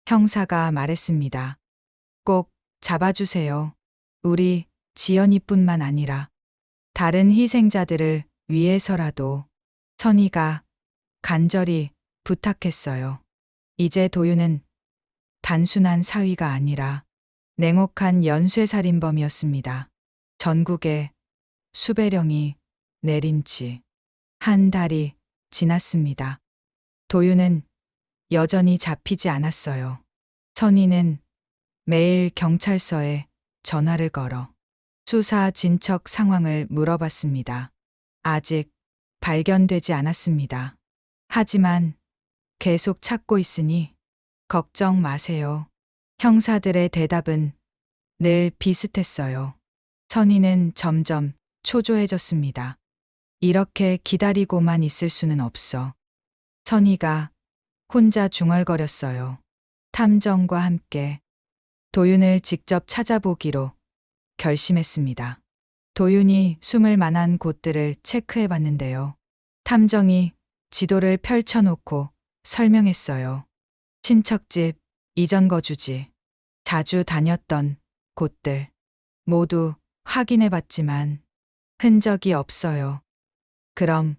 형사가 말했습니다. 꼭 잡아주세요. 우리 지연이뿐만 아니라 다른 희생자들을 위해서라도. 선희가 간절히 부탁했어요. 이제 도윤은 단순한 사위가 아니라 냉혹한 연쇄살인범이었습니다. 전국에 수배령이 내린 지 한 달이 지났습니다. 도윤은 여전히 잡히지 않았어요. 선희는 매일 경찰서에 전화를 걸어 수사 진척 상황을 물어봤습니다. 아직 발견되지 않았습니다. 하지만 계속 찾고 있으니 걱정 마세요. 형사들의 대답은 늘 비슷했어요. 선희는 점점 초조해졌습니다. 이렇게 기다리고만 있을 수는 없어. 선희가 혼자 중얼거렸어요. 탐정과 함께 도윤을 직접 찾아보기로 결심했습니다. 도윤이 숨을 만한 곳들을 체크해 봤는데요. 탐정이 지도를 펼쳐놓고 설명했어요. 친척집, 이전 거주지, 자주 다녔던 곳들 모두 확인해 봤지만 흔적이 없어요. 그럼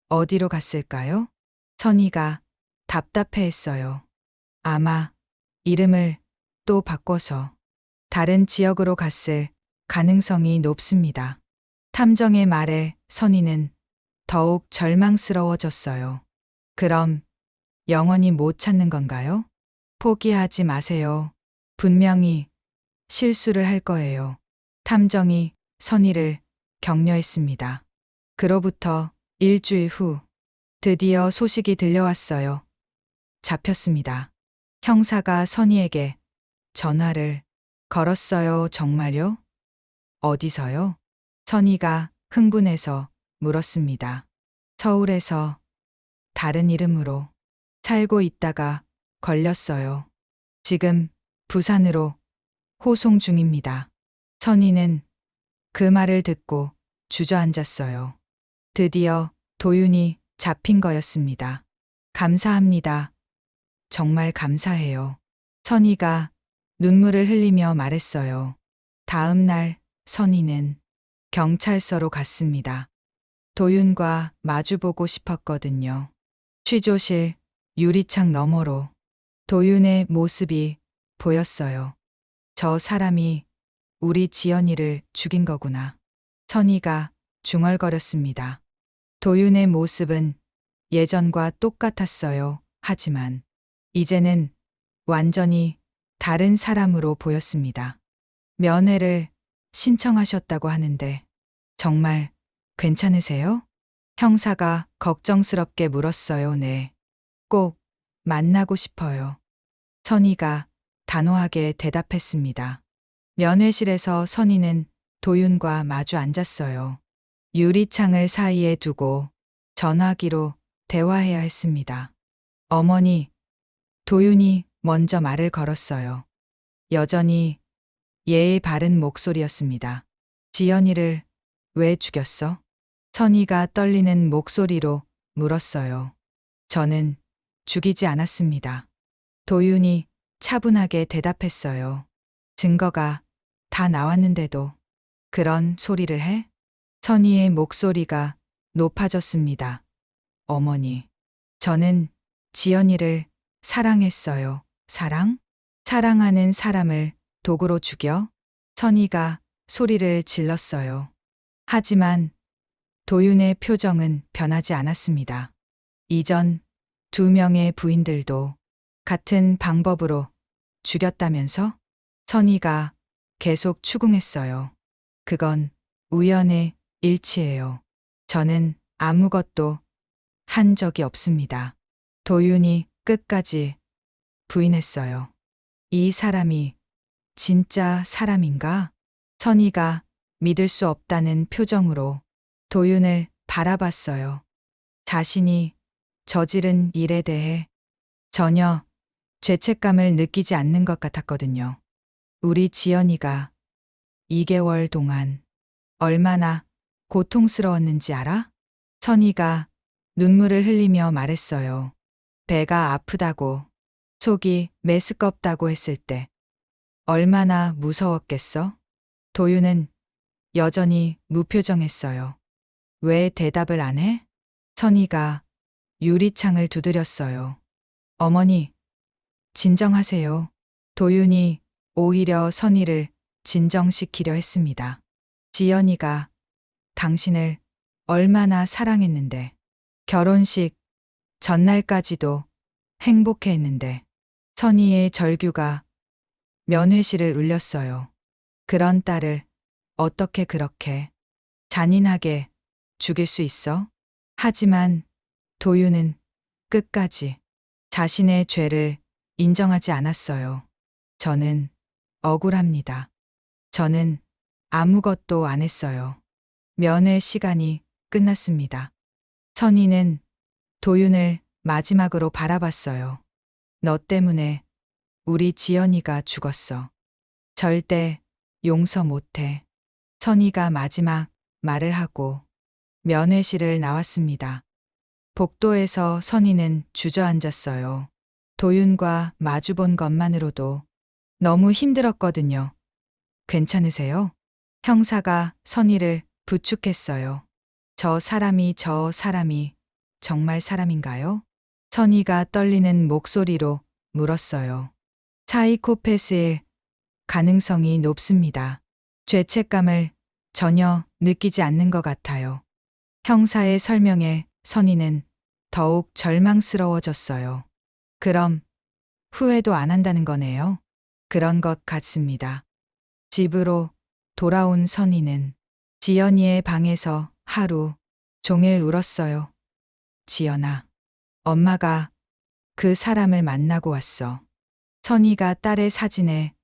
어디로 갔을까요? 선희가 답답해했어요. 아마 이름을 또 바꿔서 다른 지역으로 갔을 가능성이 높습니다. 탐정의 말에 선희는 더욱 절망스러워졌어요. 그럼 영원히 못 찾는 건가요? 포기하지 마세요. 분명히 실수를 할 거예요. 탐정이 선희를 격려했습니다. 그로부터 일주일 후 드디어 소식이 들려왔어요. 잡혔습니다. 형사가 선희에게 전화를 걸었어요. 정말요? 어디서요? 선희가 흥분해서 물었습니다. 서울에서 다른 이름으로 살고 있다가 걸렸어요. 지금 부산으로 호송 중입니다. 선희는 그 말을 듣고 주저앉았어요. 드디어 도윤이 잡힌 거였습니다. 감사합니다. 정말 감사해요. 선희가 눈물을 흘리며 말했어요. 다음 날 선희는 경찰서로 갔습니다. 도윤과 마주보고 싶었거든요. 취조실 유리창 너머로 도윤의 모습이 보였어요. 저 사람이 우리 지연이를 죽인 거구나. 선희가 중얼거렸습니다. 도윤의 모습은 예전과 똑같았어요. 하지만 이제는 완전히 다른 사람으로 보였습니다. 면회를 신청하셨다고 하는데 정말 괜찮으세요? 형사가 걱정스럽게 물었어요. 네. 꼭 만나고 싶어요. 선희가 단호하게 대답했습니다. 면회실에서 선희는 도윤과 마주 앉았어요. 유리창을 사이에 두고 전화기로 대화해야 했습니다. 어머니, 도윤이 먼저 말을 걸었어요. 여전히 예의 바른 목소리였습니다. 지연이를 왜 죽였어? 선희가 떨리는 목소리로 물었어요. 저는 죽이지 않았습니다. 도윤이 차분하게 대답했어요. 증거가 다 나왔는데도 그런 소리를 해? 선희의 목소리가 높아졌습니다. 어머니, 저는 지연이를 사랑했어요. 사랑? 사랑하는 사람을 도구로 죽여? 선희가 소리를 질렀어요. 하지만 도윤의 표정은 변하지 않았습니다. 이전 2명의 부인들도 같은 방법으로 죽였다면서? 선희가 계속 추궁했어요. 그건 우연의 일치예요. 저는 아무것도 한 적이 없습니다. 도윤이 끝까지 부인했어요. 이 사람이 진짜 사람인가? 선희가 믿을 수 없다는 표정으로 도윤을 바라봤어요. 자신이 저지른 일에 대해 전혀 죄책감을 느끼지 않는 것 같았거든요. 우리 지연이가 2개월 동안 얼마나 고통스러웠는지 알아? 선희가 눈물을 흘리며 말했어요. 배가 아프다고, 속이 메스껍다고 했을 때 얼마나 무서웠겠어? 도윤은 여전히 무표정했어요. 왜 대답을 안 해? 선희가 유리창을 두드렸어요. 어머니, 진정하세요. 도윤이 오히려 선희를 진정시키려 했습니다. 지연이가 당신을 얼마나 사랑했는데, 결혼식 전날까지도 행복해했는데, 선희의 절규가 면회실을 울렸어요. 그런 딸을 어떻게 그렇게 잔인하게 죽일 수 있어? 하지만 도윤은 끝까지 자신의 죄를 인정하지 않았어요. 저는 억울합니다. 저는 아무것도 안 했어요. 면회 시간이 끝났습니다. 선희는 도윤을 마지막으로 바라봤어요. 너 때문에 우리 지연이가 죽었어. 절대 용서 못해. 선희가 마지막 말을 하고 면회실을 나왔습니다. 복도에서 선희는 주저앉았어요. 도윤과 마주본 것만으로도 너무 힘들었거든요. 괜찮으세요? 형사가 선희를 부축했어요. 저 사람이 정말 사람인가요? 선희가 떨리는 목소리로 물었어요. 사이코패스일 가능성이 높습니다. 죄책감을 전혀 느끼지 않는 것 같아요. 형사의 설명에 선희는 더욱 절망스러워졌어요. 그럼 후회도 안 한다는 거네요. 그런 것 같습니다. 집으로 돌아온 선희는 지연이의 방에서 하루 종일 울었어요. 지연아, 엄마가 그 사람을 만나고 왔어. 선희가 딸의 사진에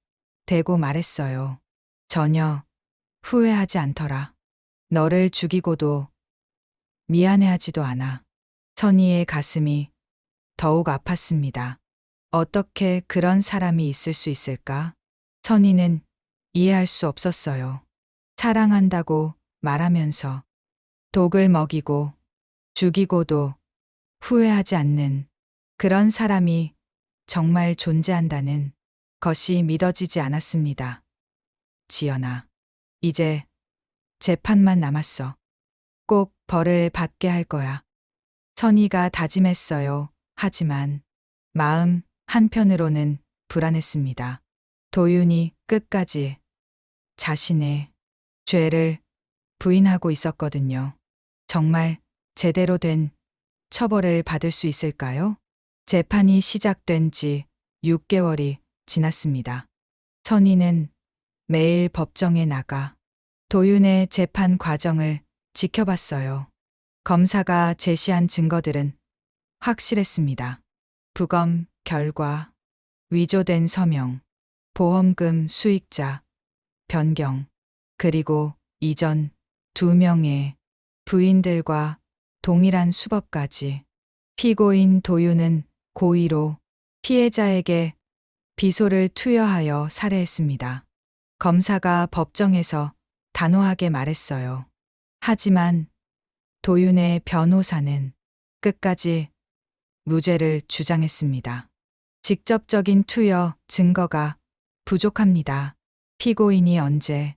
대고 말했어요. 전혀 후회하지 않더라. 너를 죽이고도 미안해하지도 않아. 선희의 가슴이 더욱 아팠습니다. 어떻게 그런 사람이 있을 수 있을까? 선희는 이해할 수 없었어요. 사랑한다고 말하면서 독을 먹이고 죽이고도 후회하지 않는 그런 사람이 정말 존재한다는 것이 믿어지지 않았습니다. 지연아, 이제 재판만 남았어. 꼭 벌을 받게 할 거야. 선희가 다짐했어요. 하지만 마음 한편으로는 불안했습니다. 도윤이 끝까지 자신의 죄를 부인하고 있었거든요. 정말 제대로 된 처벌을 받을 수 있을까요? 재판이 시작된 지 6개월이 지났습니다. 선희는 매일 법정에 나가 도윤의 재판 과정을 지켜봤어요. 검사가 제시한 증거들은 확실했습니다. 부검 결과, 위조된 서명, 보험금 수익자, 변경, 그리고 이전 2명의 부인들과 동일한 수법까지. 피고인 도윤은 고의로 피해자에게 비소를 투여하여 살해했습니다. 검사가 법정에서 단호하게 말했어요. 하지만 도윤의 변호사는 끝까지 무죄를 주장했습니다. 직접적인 투여 증거가 부족합니다. 피고인이 언제,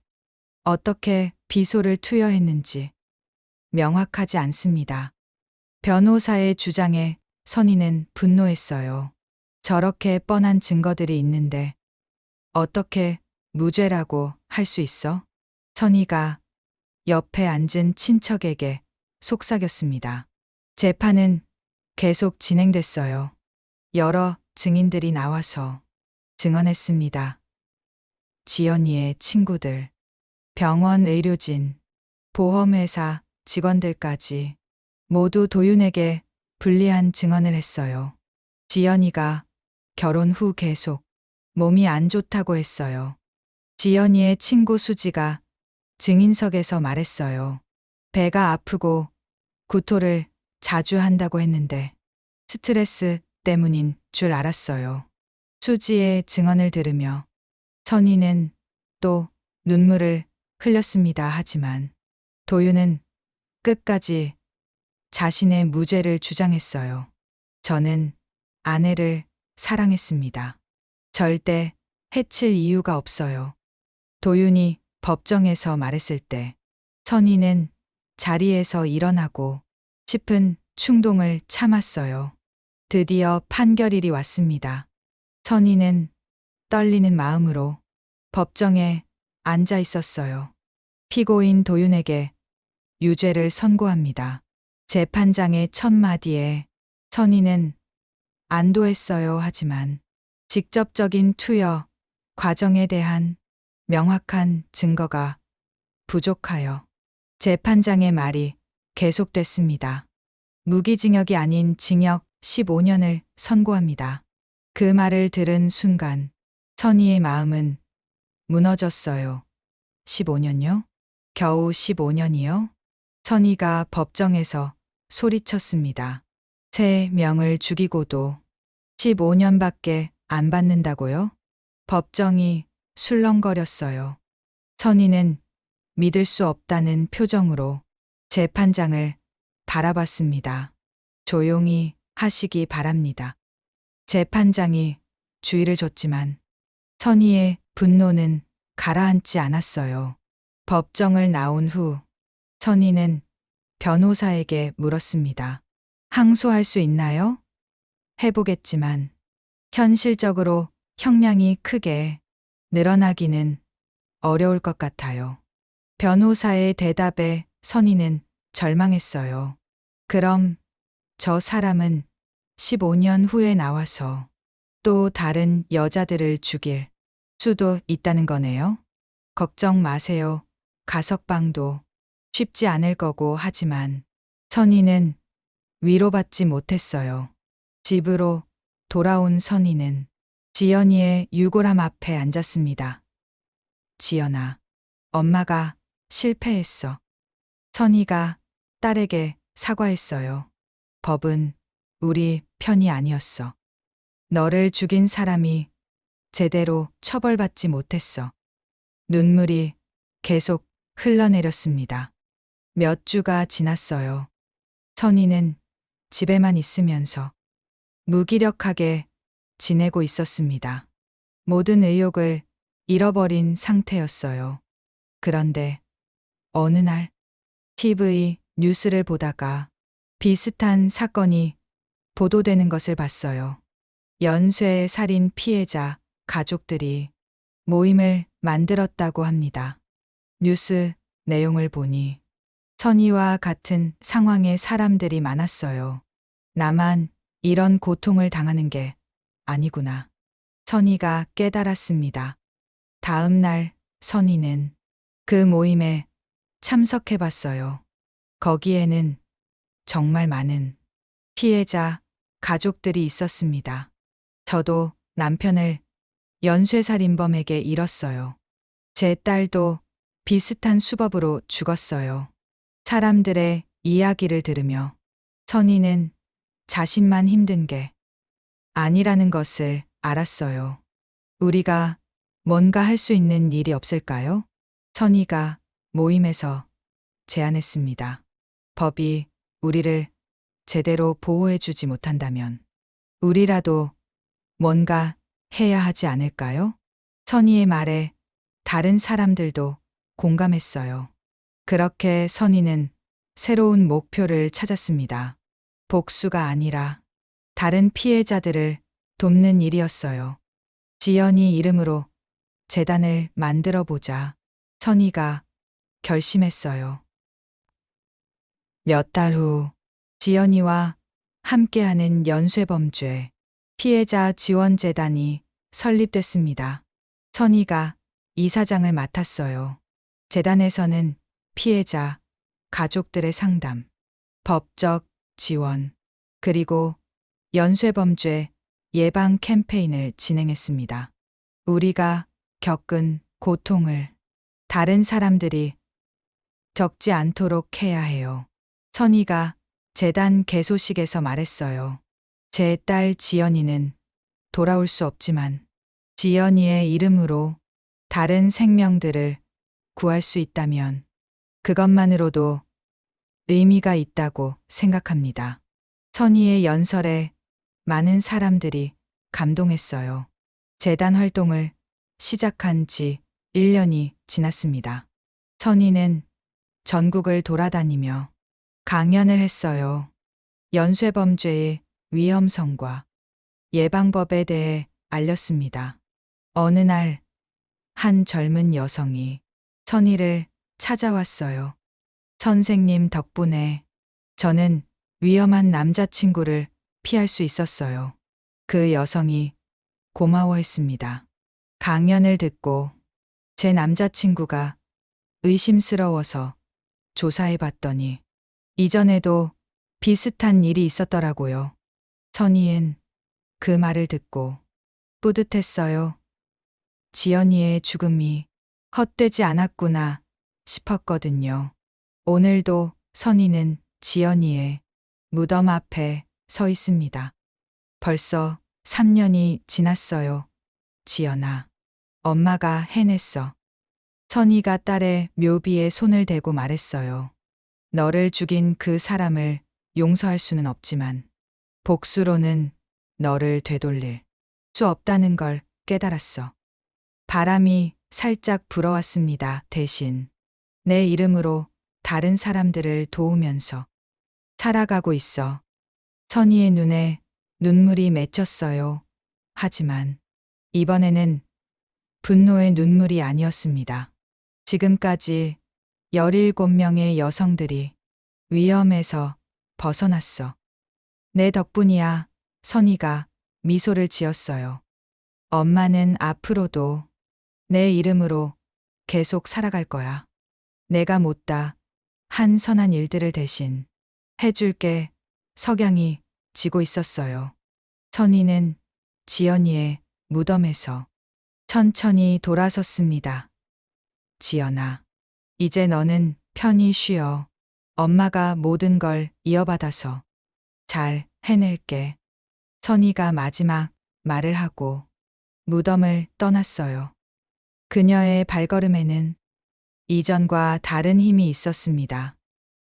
어떻게 비소를 투여했는지 명확하지 않습니다. 변호사의 주장에 선희는 분노했어요. 저렇게 뻔한 증거들이 있는데 어떻게 무죄라고 할 수 있어? 선희가 옆에 앉은 친척에게 속삭였습니다. 재판은 계속 진행됐어요. 여러 증인들이 나와서 증언했습니다. 지연이의 친구들, 병원 의료진, 보험회사 직원들까지 모두 도윤에게 불리한 증언을 했어요. 지연이가 결혼 후 계속 몸이 안 좋다고 했어요. 지연이의 친구 수지가 증인석에서 말했어요. 배가 아프고 구토를 자주 한다고 했는데 스트레스 때문인 줄 알았어요. 수지의 증언을 들으며 선희는 또 눈물을 흘렸습니다. 하지만 도윤은 끝까지 자신의 무죄를 주장했어요. 저는 아내를 사랑했습니다. 절대 해칠 이유가 없어요. 도윤이 법정에서 말했을 때 선희는 자리에서 일어나고 싶은 충동을 참았어요. 드디어 판결일이 왔습니다. 선희는 떨리는 마음으로 법정에 앉아 있었어요. 피고인 도윤에게 유죄를 선고합니다. 재판장의 첫 마디에 선희는 안도했어요. 하지만 직접적인 투여 과정에 대한 명확한 증거가 부족하여 재판장의 말이 계속됐습니다. 무기징역이 아닌 징역 15년을 선고합니다. 그 말을 들은 순간 선희의 마음은 무너졌어요. 15년요? 겨우 15년이요? 선희가 법정에서 소리쳤습니다. 3명을 죽이고도 15년밖에 안 받는다고요? 법정이 술렁거렸어요. 선희는 믿을 수 없다는 표정으로 재판장을 바라봤습니다. 조용히 하시기 바랍니다. 재판장이 주의를 줬지만 선희의 분노는 가라앉지 않았어요. 법정을 나온 후 선희는 변호사에게 물었습니다. 항소할 수 있나요? 해보겠지만 현실적으로 형량이 크게 늘어나기는 어려울 것 같아요. 변호사의 대답에 선희는 절망했어요. 그럼 저 사람은 15년 후에 나와서 또 다른 여자들을 죽일 수도 있다는 거네요. 걱정 마세요. 가석방도 쉽지 않을 거고. 하지만 선희는 위로받지 못했어요. 집으로 돌아온 선희는 지연이의 유골함 앞에 앉았습니다. 지연아, 엄마가 실패했어. 선희가 딸에게 사과했어요. 법은 우리 편이 아니었어. 너를 죽인 사람이 제대로 처벌받지 못했어. 눈물이 계속 흘러내렸습니다. 몇 주가 지났어요. 선희는 집에만 있으면서 무기력하게 지내고 있었습니다. 모든 의욕을 잃어버린 상태였어요. 그런데 어느 날 TV 뉴스를 보다가 비슷한 사건이 보도되는 것을 봤어요. 연쇄 살인 피해자 가족들이 모임을 만들었다고 합니다. 뉴스 내용을 보니 선희와 같은 상황의 사람들이 많았어요. 나만 이런 고통을 당하는 게 아니구나. 선희가 깨달았습니다. 다음 날 선희는 그 모임에 참석해 봤어요. 거기에는 정말 많은 피해자 가족들이 있었습니다. 저도 남편을 연쇄살인범에게 잃었어요. 제 딸도 비슷한 수법으로 죽었어요. 사람들의 이야기를 들으며 선희는 자신만 힘든 게 아니라는 것을 알았어요. 우리가 뭔가 할 수 있는 일이 없을까요? 선희가 모임에서 제안했습니다. 법이 우리를 제대로 보호해주지 못한다면 우리라도 뭔가 해야 하지 않을까요? 선희의 말에 다른 사람들도 공감했어요. 그렇게 선희는 새로운 목표를 찾았습니다. 복수가 아니라 다른 피해자들을 돕는 일이었어요. 지연이 이름으로 재단을 만들어 보자 선희가 결심했어요. 몇 달 후 지연이와 함께하는 연쇄범죄 피해자 지원재단이 설립됐습니다. 선희가 이사장을 맡았어요. 재단에서는 피해자, 가족들의 상담, 법적 지원, 그리고 연쇄범죄 예방 캠페인을 진행했습니다. 우리가 겪은 고통을 다른 사람들이 겪지 않도록 해야 해요. 선희가 재단 개소식에서 말했어요. 제 딸 지연이는 돌아올 수 없지만 지연이의 이름으로 다른 생명들을 구할 수 있다면 그것만으로도 의미가 있다고 생각합니다. 선희의 연설에 많은 사람들이 감동했어요. 재단 활동을 시작한 지 1년이 지났습니다. 선희는 전국을 돌아다니며 강연을 했어요. 연쇄범죄의 위험성과 예방법에 대해 알렸습니다. 어느 날 한 젊은 여성이 선희를 찾아왔어요. 선생님 덕분에 저는 위험한 남자친구를 피할 수 있었어요. 그 여성이 고마워했습니다. 강연을 듣고 제 남자친구가 의심스러워서 조사해 봤더니 이전에도 비슷한 일이 있었더라고요. 선희는 그 말을 듣고 뿌듯했어요. 지연이의 죽음이 헛되지 않았구나 싶었거든요. 오늘도 선희는 지연이의 무덤 앞에 서 있습니다. 벌써 3년이 지났어요. 지연아, 엄마가 해냈어. 선희가 딸의 묘비에 손을 대고 말했어요. 너를 죽인 그 사람을 용서할 수는 없지만 복수로는 너를 되돌릴 수 없다는 걸 깨달았어. 바람이 살짝 불어왔습니다. 대신 내 이름으로 다른 사람들을 도우면서 살아가고 있어. 선희의 눈에 눈물이 맺혔어요. 하지만 이번에는 분노의 눈물이 아니었습니다. 지금까지 17명의 여성들이 위험에서 벗어났어. 내 덕분이야. 선희가 미소를 지었어요. 엄마는 앞으로도 내 이름으로 계속 살아갈 거야. 내가 못다 한 선한 일들을 대신 해줄게. 석양이 지고 있었어요. 선희는 지연이의 무덤에서 천천히 돌아섰습니다. 지연아, 이제 너는 편히 쉬어. 엄마가 모든 걸 이어받아서 잘 해낼게. 선희가 마지막 말을 하고 무덤을 떠났어요. 그녀의 발걸음에는 이전과 다른 힘이 있었습니다.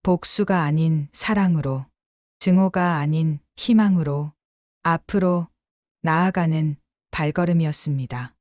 복수가 아닌 사랑으로, 증오가 아닌 희망으로 앞으로 나아가는 발걸음이었습니다.